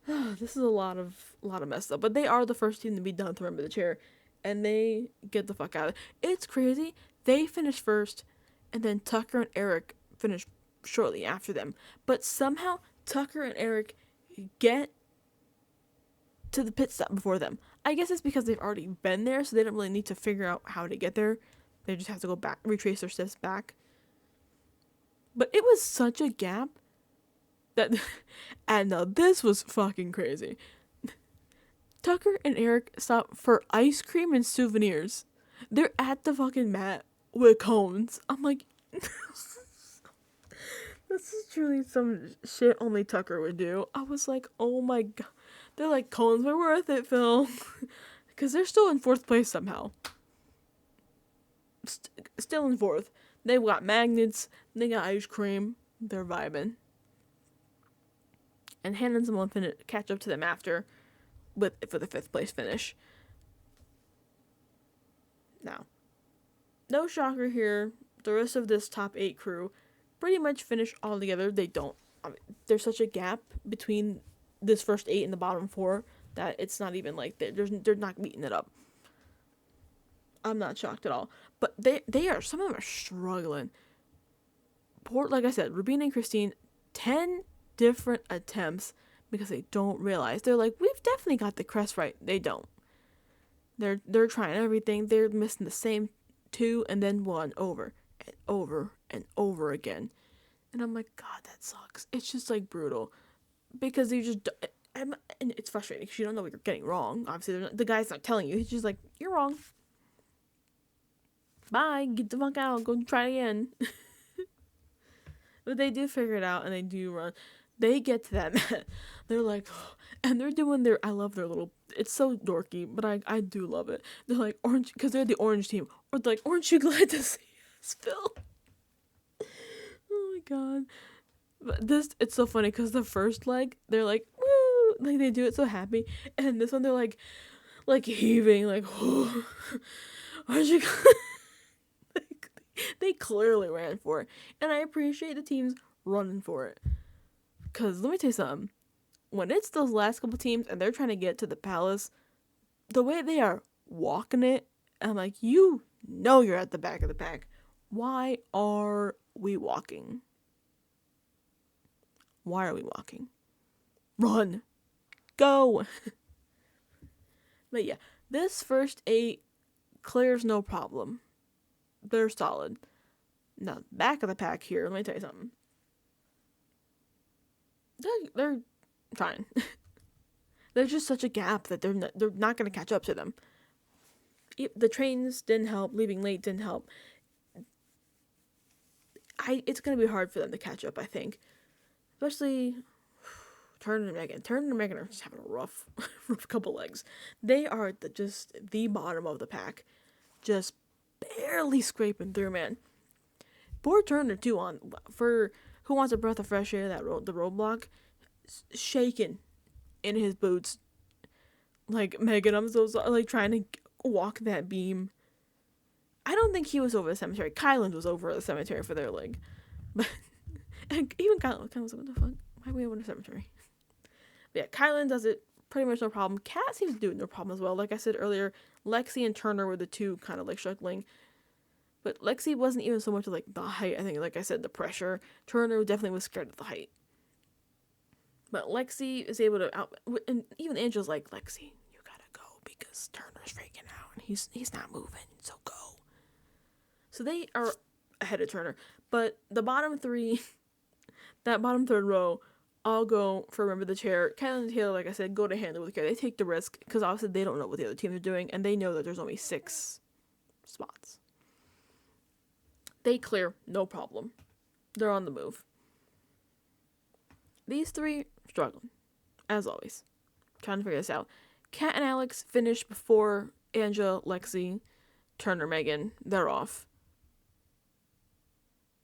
This is a lot of messed up. But they are the first team to be done to remember the chair. And they get the fuck out of it. It's crazy. They finished first. And then Tucker and Eric finished shortly after them. But somehow, Tucker and Eric get to the pit stop before them. I guess it's because they've already been there, so they don't really need to figure out how to get there. They just have to go back, retrace their steps back. But it was such a gap that, and now this was fucking crazy. Tucker and Eric stop for ice cream and souvenirs. They're at the fucking mat with cones. I'm like, this is truly some shit only Tucker would do. I was like, oh my god. They're like, cones were worth it, Phil. Because they're still in 4th place somehow. Still in 4th. They've got magnets. They got ice cream. They're vibing. And Hannah and Simone catch up to them after for the 5th place finish. Now, no shocker here. The rest of this top 8 crew pretty much finish all together. They don't. There's such a gap between this first 8 and the bottom 4 that it's not even like they're not beating it up. I'm not shocked at all. But they are, some of them are struggling. Like I said, Rubina and Christine, 10 different attempts because they don't realize. They're like, we've definitely got the crest right. They don't. They're trying everything. They're missing the same 2 and then 1 over and over and over again. And I'm like, God, that sucks. It's just like brutal. Because you just, and it's frustrating because you don't know what you're getting wrong. Obviously, the guy's not telling you. He's just like, you're wrong. Bye, get the fuck out, go try again. But they do figure it out and they do run. They get to that mat. They're like, oh, and they're doing I love their little, it's so dorky, but I do love it. They're like, orange, because they're the orange team. Or they're like, aren't you glad to see us, Phil? Oh my god. But it's so funny because the first leg, they're like, woo, like they do it so happy. And this one, they're like heaving, like, oh, aren't you like, they clearly ran for it. And I appreciate the teams running for it. Because let me tell you something. When it's those last couple teams and they're trying to get to the palace, the way they are walking it, I'm like, you know you're at the back of the pack. Why are we walking? Why are we walking? Run. Go. But yeah, this first 8 clears no problem. They're solid. Now, back of the pack here, let me tell you something. They're trying. There's just such a gap that they're not going to catch up to them. The trains didn't help. Leaving late didn't help. It's going to be hard for them to catch up, I think. Especially Turner and Megan. Turner and Megan are just having a rough couple legs. They are just the bottom of the pack. Just barely scraping through, man. Poor Turner, too, for Who Wants a Breath of Fresh Air, the roadblock, shaking in his boots. Like, Megan, I'm so sorry, like, trying to walk that beam. I don't think he was over the cemetery. Kylan was over the cemetery for their leg. But, and even Kylan was like, what the fuck? Why are we over the cemetery? But yeah, Kylan does it pretty much no problem. Kat seems to do it no problem as well. Like I said earlier, Lexi and Turner were the two kind of, like, struggling. But Lexi wasn't even so much like the height. I think, like I said, the pressure. Turner definitely was scared of the height. But Lexi is able to and even Angela's like, Lexi, you gotta go because Turner's freaking out and he's not moving, so go. So they are ahead of Turner. But the bottom 3, that bottom 3rd row, all go for Remember the Chair. Kylan and Taylor, like I said, go to Handle with Care. They take the risk because obviously they don't know what the other teams are doing and they know that there's only 6 spots. They clear, no problem. They're on the move. These 3 struggling, as always. Trying to figure this out. Kat and Alex finish before Angela, Lexi, Turner, Megan. They're off.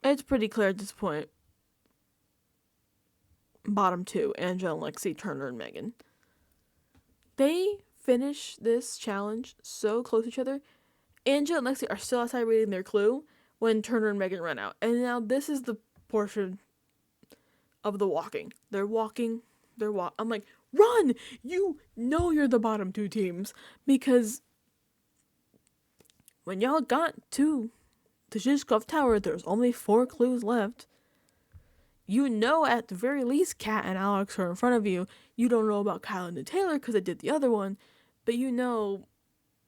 It's pretty clear at this point. Bottom 2, Angela, Lexi, Turner, and Megan. They finish this challenge so close to each other. Angela and Lexi are still outside reading their clue when Turner and Megan run out. And now this is the portion of the walking. They're walking. I'm like, run! You know you're the bottom 2 teams. Because when y'all got to the shakeup tower, there's only 4 clues left. You know at the very least Kat and Alex are in front of you. You don't know about Kylan and Taylor because they did the other one. But you know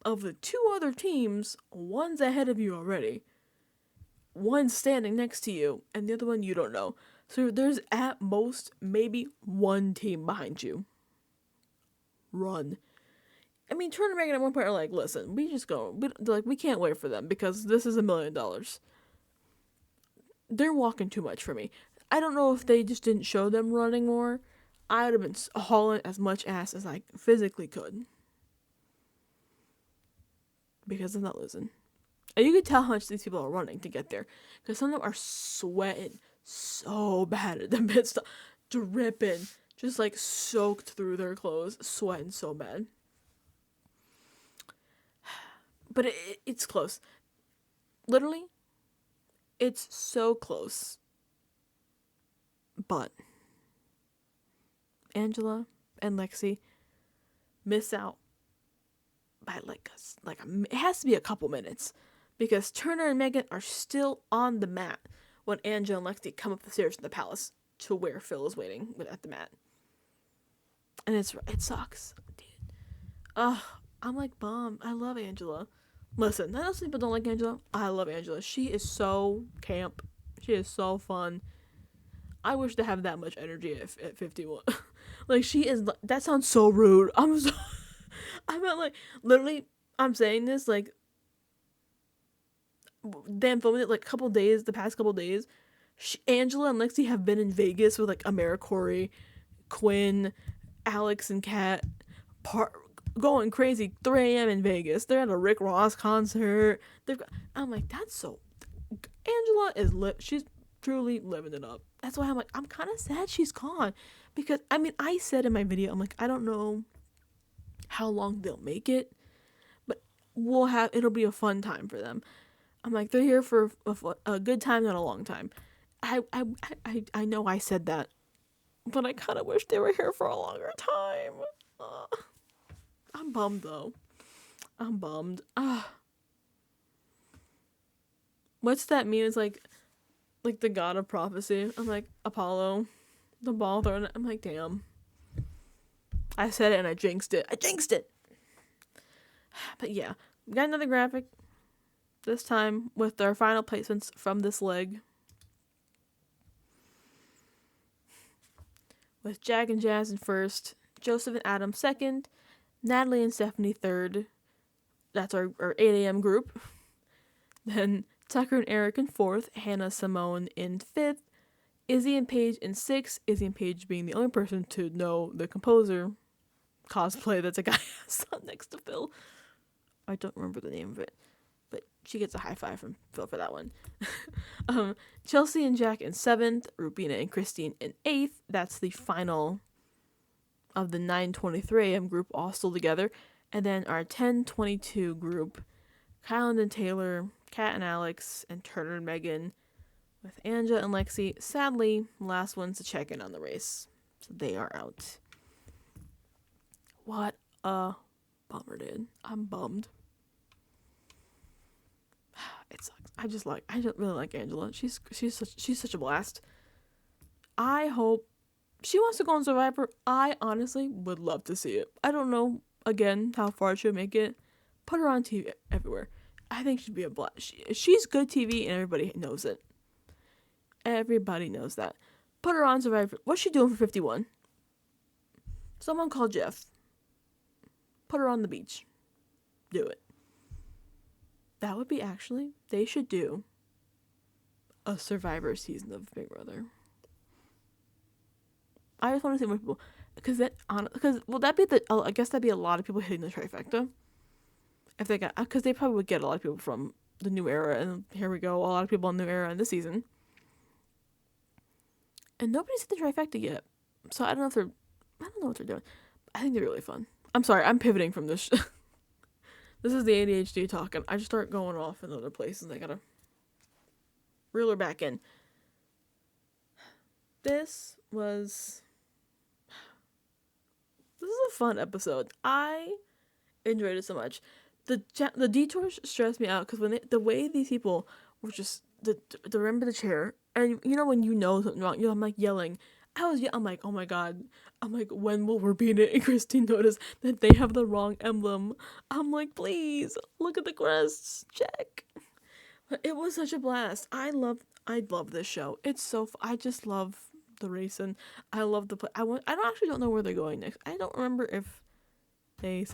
of the 2 other teams, one's ahead of you already. One's standing next to you, and the other one you don't know. So there's at most maybe 1 team behind you. Run. I mean, Turner and Megan at one point are like, listen, we can't wait for them because this is $1 million. They're walking too much for me. I don't know if they just didn't show them running more. I would have been hauling as much ass as I physically could. Because I'm not losing. And you can tell how much these people are running to get there. Because some of them are sweating so bad at the pit stop. Dripping. Just like soaked through their clothes. Sweating so bad. But it's close. Literally. It's so close. But Angela and Lexi miss out by it has to be a couple minutes. Because Turner and Megan are still on the mat when Angela and Lexi come up the stairs to the palace to where Phil is waiting at the mat. And it sucks, dude. I'm like, Mom, I love Angela. Listen, I know some people don't like Angela. I love Angela. She is so camp. She is so fun. I wish to have that much energy at 51. Like, she is, that sounds so rude. I'm not like, literally, I'm saying this, like, damn, filming it, like, the past couple days, Angela and Lexi have been in Vegas with, like, AmeriCorey, Quinn, Alex, and Kat, going crazy, 3 a.m. in Vegas. They're at a Rick Ross concert. I'm like, that's so, Angela is she's truly living it up. That's why I'm like, I'm kind of sad she's gone. Because, I mean, I said in my video, I'm like, I don't know how long they'll make it, but it'll be a fun time for them. I'm like, they're here for a good time, not a long time. I know I said that, but I kind of wish they were here for a longer time. I'm bummed, though. I'm bummed. What's that meme? It's like the god of prophecy. I'm like, Apollo, the ball thrown. I'm like, damn. I said it and I jinxed it. But yeah, we got another graphic. This time with our final placements from this leg. With Jag and Jazz in first, Joseph and Adam second, Natalie and Stephanie third. That's our 8 a.m. group. Then Tucker and Eric in fourth, Hannah Simone in fifth, Izzy and Paige in sixth, Izzy and Paige being the only person to know the composer cosplay that's a guy sat next to Phil. I don't remember the name of it, but she gets a high five from Phil for that one. Chelsea and Jack in seventh, Rubina and Christine in eighth. That's the final of the 9:23 a.m. group all still together. And then our 10:22 group, Kylan and Taylor, Kat and Alex, and Turner and Megan, with Anja and Lexi. Sadly, last ones to check in on the race. So they are out. What a bummer, dude. I'm bummed. It sucks. I just really like Angela. She's such a blast. I hope she wants to go on Survivor. I honestly would love to see it. I don't know again how far she'll make it. Put her on TV everywhere. I think she'd be a blast. She's good TV and everybody knows it. Everybody knows that. Put her on Survivor. What's she doing for 51? Someone call Jeff. Put her on the beach. Do it. That would be actually, they should do a Survivor season of Big Brother. I just want to see more people, I guess that'd be a lot of people hitting the trifecta. If they got, because they probably would get a lot of people from the new era, and here we go, a lot of people in the new era in this season. And nobody's hit the trifecta yet, so I don't know what they're doing. I think they're really fun. I'm sorry, I'm pivoting from this. This is the ADHD talking. I just start going off in other places, and I gotta reel her back in. This is a fun episode. I enjoyed it so much. The detours stressed me out because the way these people were just the rim of the chair, and when you know something wrong, I'm like yelling. I'm like, oh my god. I'm like, when will Rubina and Christine notice that they have the wrong emblem? I'm like, please look at the crests. Check. But it was such a blast. I love this show. It's so I just love the racing. I love the play. I don't know where they're going next. I don't remember if they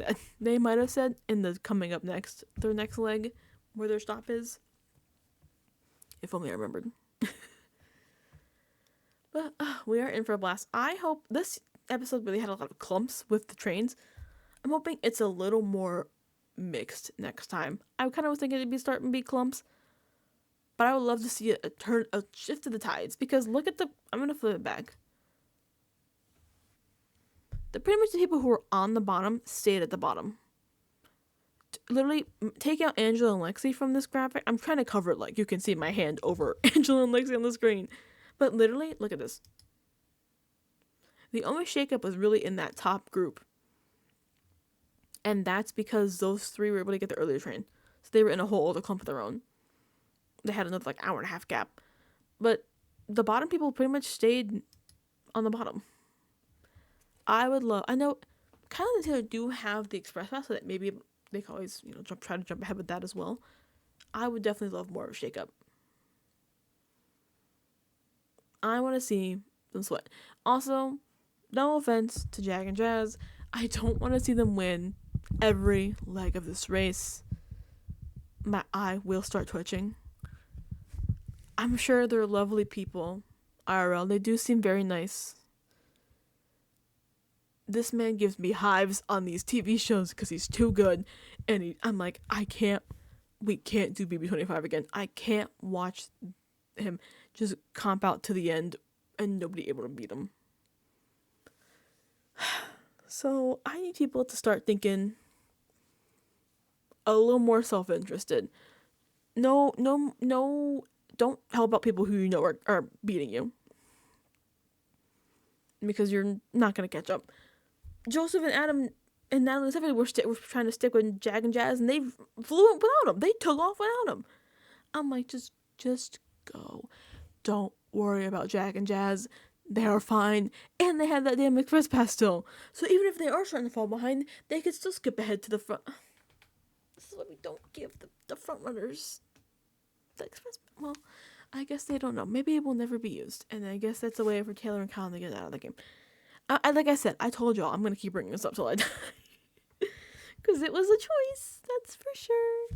might have said in the coming up next, their next leg, where their stop is. If only I remembered. But we are in for a blast. I hope this episode really had a lot of clumps with the trains. I'm hoping it's a little more mixed next time. I kind of was thinking it'd be starting to be clumps, but I would love to see a shift of the tides, because look at I'm gonna flip it back. Pretty much the people who were on the bottom stayed at the bottom. Literally, take out Angela and Lexi from this graphic. I'm trying to cover it like you can see my hand over Angela and Lexi on the screen. But literally, look at this. The only shakeup was really in that top group. And that's because those three were able to get the earlier train. So they were in a whole other clump of their own. They had another hour and a half gap. But the bottom people pretty much stayed on the bottom. I know Kylan and Taylor do have the express pass, so that maybe they can always, try to jump ahead with that as well. I would definitely love more of a shakeup. I want to see them sweat. Also, no offense to Jag and Jazz, I don't want to see them win every leg of this race. My eye will start twitching. I'm sure they're lovely people. IRL, they do seem very nice. This man gives me hives on these TV shows because he's too good. And I'm like, we can't do BB25 again. I can't watch him just comp out to the end and nobody able to beat him. So I need people to start thinking a little more self-interested. No, don't help out people who are beating you, because you're not going to catch up. Joseph and Adam and Natalie and Stephanie were trying to stick with Jag and Jazz, and they flew without him. They took off without him. I'm like, just Just go. Don't worry about Jack and Jazz. They are fine. And they have that damn express pass still. So even if they are starting to fall behind, they could still skip ahead to the front. This is what we don't give the front runners. The express. Well, I guess they don't know. Maybe it will never be used. And I guess that's a way for Taylor and Colin to get out of the game. Like I said, I told y'all I'm going to keep bringing this up till I die. Because it was a choice. That's for sure.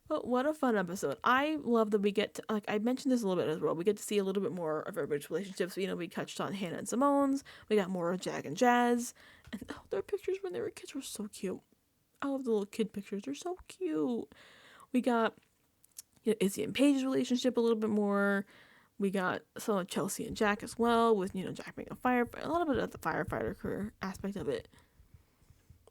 But what a fun episode. I love that we get to, like I mentioned this a little bit as well, we get to see a little bit more of everybody's relationships. You know, we touched on Hannah and Simone's. We got more of Jack and Jazz. And their pictures when they were kids were so cute. I love the little kid pictures. They're so cute. We got Izzy and Paige's relationship a little bit more. We got some of Chelsea and Jack as well, with, Jack being a firefighter, a little bit of the firefighter career aspect of it.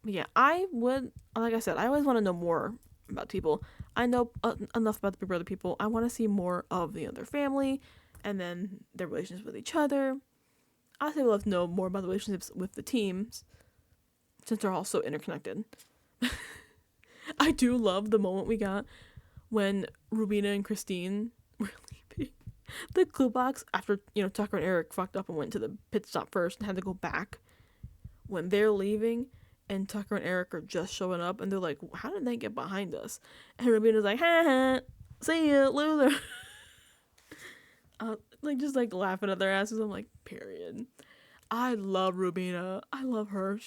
But yeah, like I said, I always want to know more about people. I know enough about the Big Brother people. I want to see more of their family and then their relationships with each other. I would love to know more about the relationships with the teams since they're all so interconnected. I do love the moment we got when Rubina and Christine were leaving the clue box after, Tucker and Eric fucked up and went to the pit stop first and had to go back. When they're leaving and Tucker and Eric are just showing up and they're like, how did they get behind us? And Rubina's like, ha ha, see ya, loser. Just laughing at their asses. I'm like, period. I love Rubina. I love her.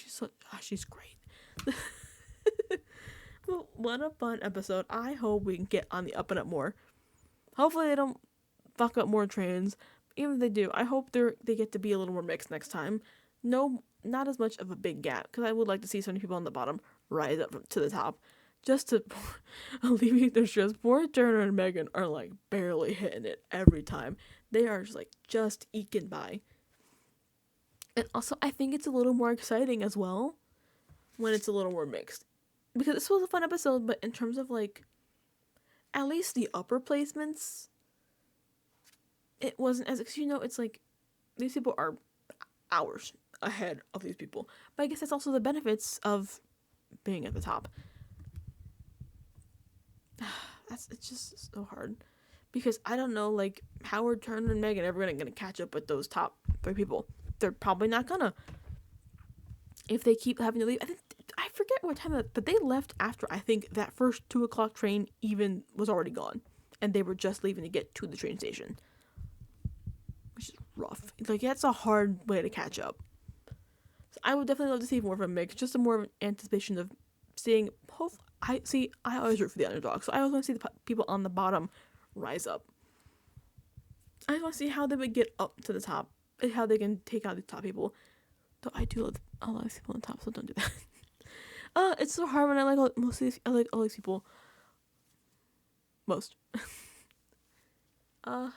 She's great. Well, what a fun episode. I hope we can get on the up and up more. Hopefully they don't fuck up more trains. Even if they do, I hope they get to be a little more mixed next time. No, not as much of a big gap, because I would like to see so many people on the bottom rise up to the top, just to alleviate their stress. Poor Turner and Megan are barely hitting it every time. They are just eking by. And also, I think it's a little more exciting as well when it's a little more mixed. Because this was a fun episode, but in terms of at least the upper placements, it wasn't as, it's these people are hours ahead of these people. But I guess that's also the benefits of being at the top. It's just so hard. Because I don't know, Howard, Turner, and Megan are ever going to catch up with those top 3 people. They're probably not gonna. If they keep having to leave, I forget what time, but they left after, I think, that first 2 o'clock train even was already gone. And they were just leaving to get to the train station. Which is rough. That's a hard way to catch up. So I would definitely love to see more of a mix. Just a more of an anticipation of seeing, I always root for the underdog. So I always want to see the people on the bottom rise up. I just want to see how they would get up to the top. And how they can take out the top people. Though I do love a lot of people on top, so don't do that. It's so hard when I like all these people. Most. I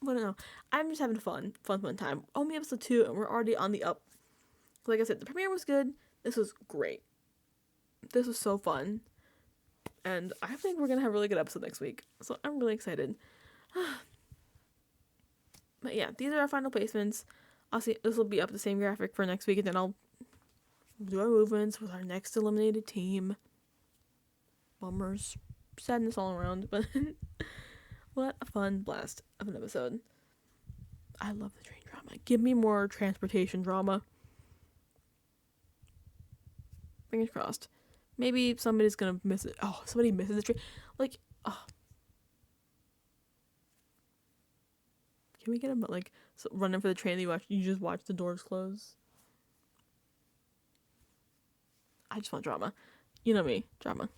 don't know. I'm just having a fun time. Only episode 2, and we're already on the up. Like I said, the premiere was good. This was great. This was so fun. And I think we're going to have a really good episode next week. So I'm really excited. But yeah, these are our final placements. I'll see, this will be up the same graphic for next week, and then I'll do our movements with our next eliminated team. Bummers. Sadness all around, but what a fun blast of an episode. I love the train drama. Give me more transportation drama. Fingers crossed. Maybe somebody's gonna miss it. Oh, somebody misses the train. Can we get him running for the train that you just watch the doors close? I just want drama. You know me. Drama.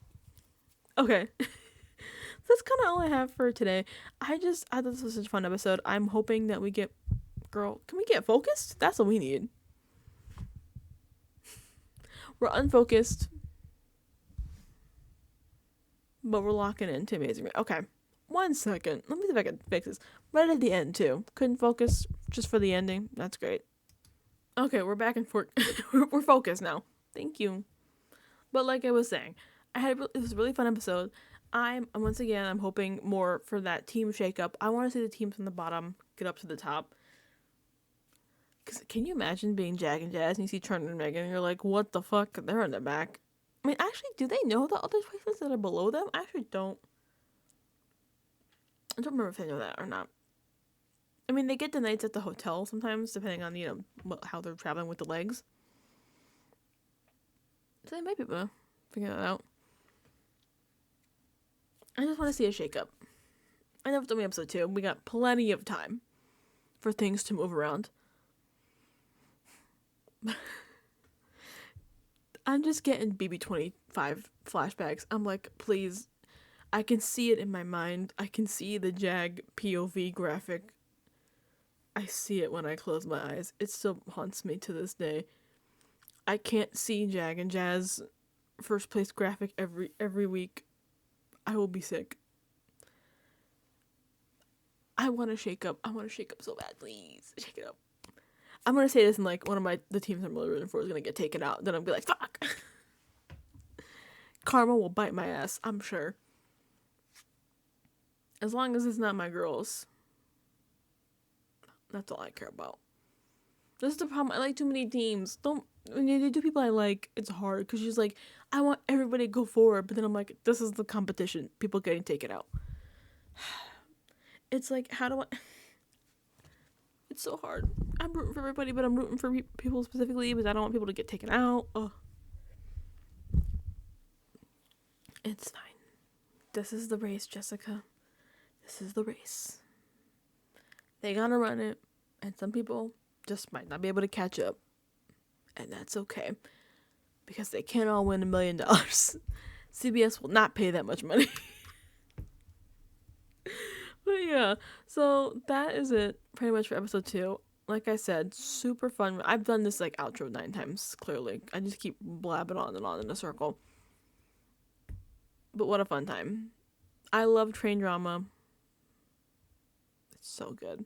Okay. That's kind of all I have for today. I thought this was such a fun episode. I'm hoping that we get... Girl, can we get focused? That's what we need. We're unfocused. But we're locking into Amazing Race. Okay. 1 second. Let me see if I can fix this. Right at the end, too. Couldn't focus just for the ending. That's great. Okay, we're back and forth. We're focused now. Thank you. But like I was saying, it was a really fun episode. I'm hoping more for that team shakeup. I want to see the teams from the bottom get up to the top. Because can you imagine being Jack and Jazz and you see Turner and Megan and you're like, what the fuck? They're in the back. I mean, actually, do they know the other placements that are below them? I actually don't I don't remember if they know that or not. I mean, they get the nights at the hotel sometimes, depending on, how they're traveling with the legs. So they might be able to figure that out. I just want to see a shakeup. I know it's only episode 2. We got plenty of time for things to move around. I'm just getting BB-25 flashbacks. I'm like, please. I can see it in my mind. I can see the Jag POV graphic. I see it when I close my eyes. It still haunts me to this day. I can't see Jag and Jazz first place graphic every week. I will be sick. I want to shake up. I want to shake up so bad. Please, shake it up. I'm going to say this and like one of the teams I'm really rooting for is going to get taken out. Then I'll be like, fuck. Karma will bite my ass, I'm sure. As long as it's not my girls. That's all I care about. This is the problem. I like too many teams. When you do people I like, it's hard. Because she's like, I want everybody to go forward. But then I'm like, this is the competition. People getting taken out. It's like, how do I... It's so hard. I'm rooting for everybody, but I'm rooting for people specifically because I don't want people to get taken out. Ugh. It's fine. This is the race, Jessica. This is the race. They gotta run it, and some people just might not be able to catch up. And that's okay. Because they can't all win $1 million. CBS will not pay that much money. But yeah, so that is it pretty much for episode 2. Like I said, super fun. I've done this like outro 9 times, clearly. I just keep blabbing on and on in a circle. But what a fun time. I love train drama. It's so good.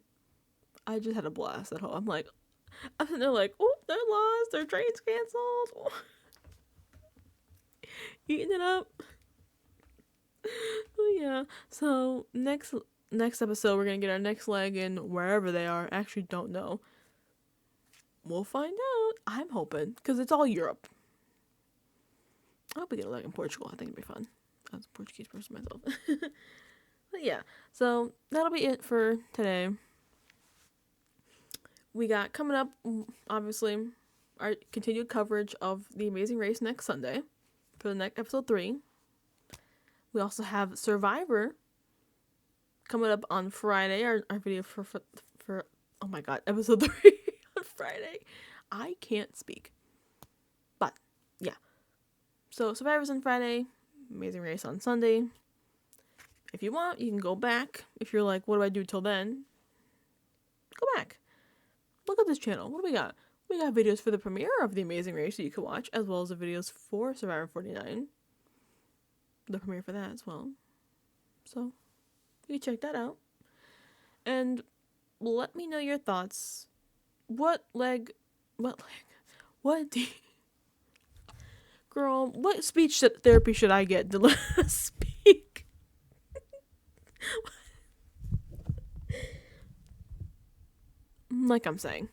I just had a blast at home. I'm sitting there like, oh, they're lost. Their train's canceled. Eating it up. But yeah, so next episode, we're going to get our next leg in wherever they are. I actually don't know. We'll find out. I'm hoping. Because it's all Europe. I hope we get a leg in Portugal. I think it'd be fun. I was a Portuguese person myself. But yeah. So that'll be it for today. We got coming up, obviously, our continued coverage of The Amazing Race next Sunday. For the next episode 3. We also have Survivor coming up on Friday, our video for oh my god, episode 3 on Friday. I can't speak. But, yeah. So, Survivor's on Friday, Amazing Race on Sunday. If you want, you can go back. If you're like, what do I do till then? Go back. Look at this channel. What do we got? We got videos for the premiere of The Amazing Race that you can watch, as well as the videos for Survivor 49. The premiere for that as well. So, you can check that out. And let me know your thoughts. Girl, what speech therapy should I get to let us speak? Like I'm saying.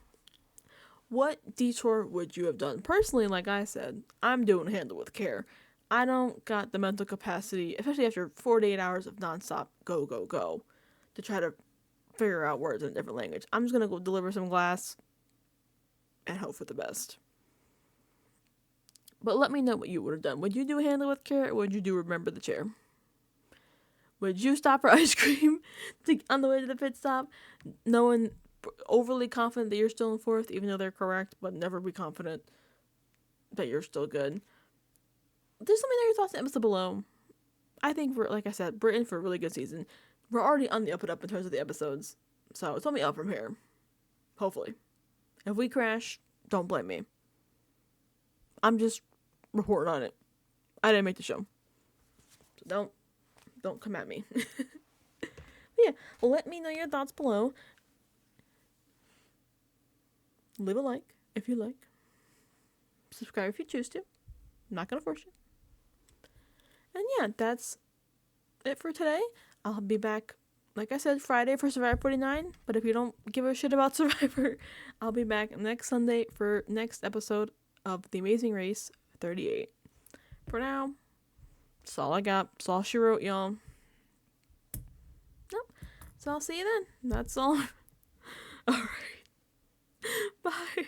What detour would you have done? Personally, like I said, I'm doing Handle with Care. I don't got the mental capacity, especially after 48 hours of nonstop go, to try to figure out words in a different language. I'm just going to go deliver some glass and hope for the best. But let me know what you would have done. Would you do Handle with Care, or would you do Remember the Chair? Would you stop for ice cream on the way to the pit stop, knowing overly confident that you're still in 4th, even though they're correct, but never be confident that you're still good? Just let me know your thoughts in the episode below. I think, like I said, we're in for a really good season. We're already on the up and up in terms of the episodes. So it's only up from here. Hopefully. If we crash, don't blame me. I'm just reporting on it. I didn't make the show. So don't come at me. But yeah, let me know your thoughts below. Leave a like if you like. Subscribe if you choose to. I'm not going to force you. And yeah, that's it for today. I'll be back, like I said, Friday for Survivor 49. But if you don't give a shit about Survivor, I'll be back next Sunday for next episode of The Amazing Race 38. For now, that's all I got. That's all she wrote, y'all. Nope. So I'll see you then. That's all. All right. Bye.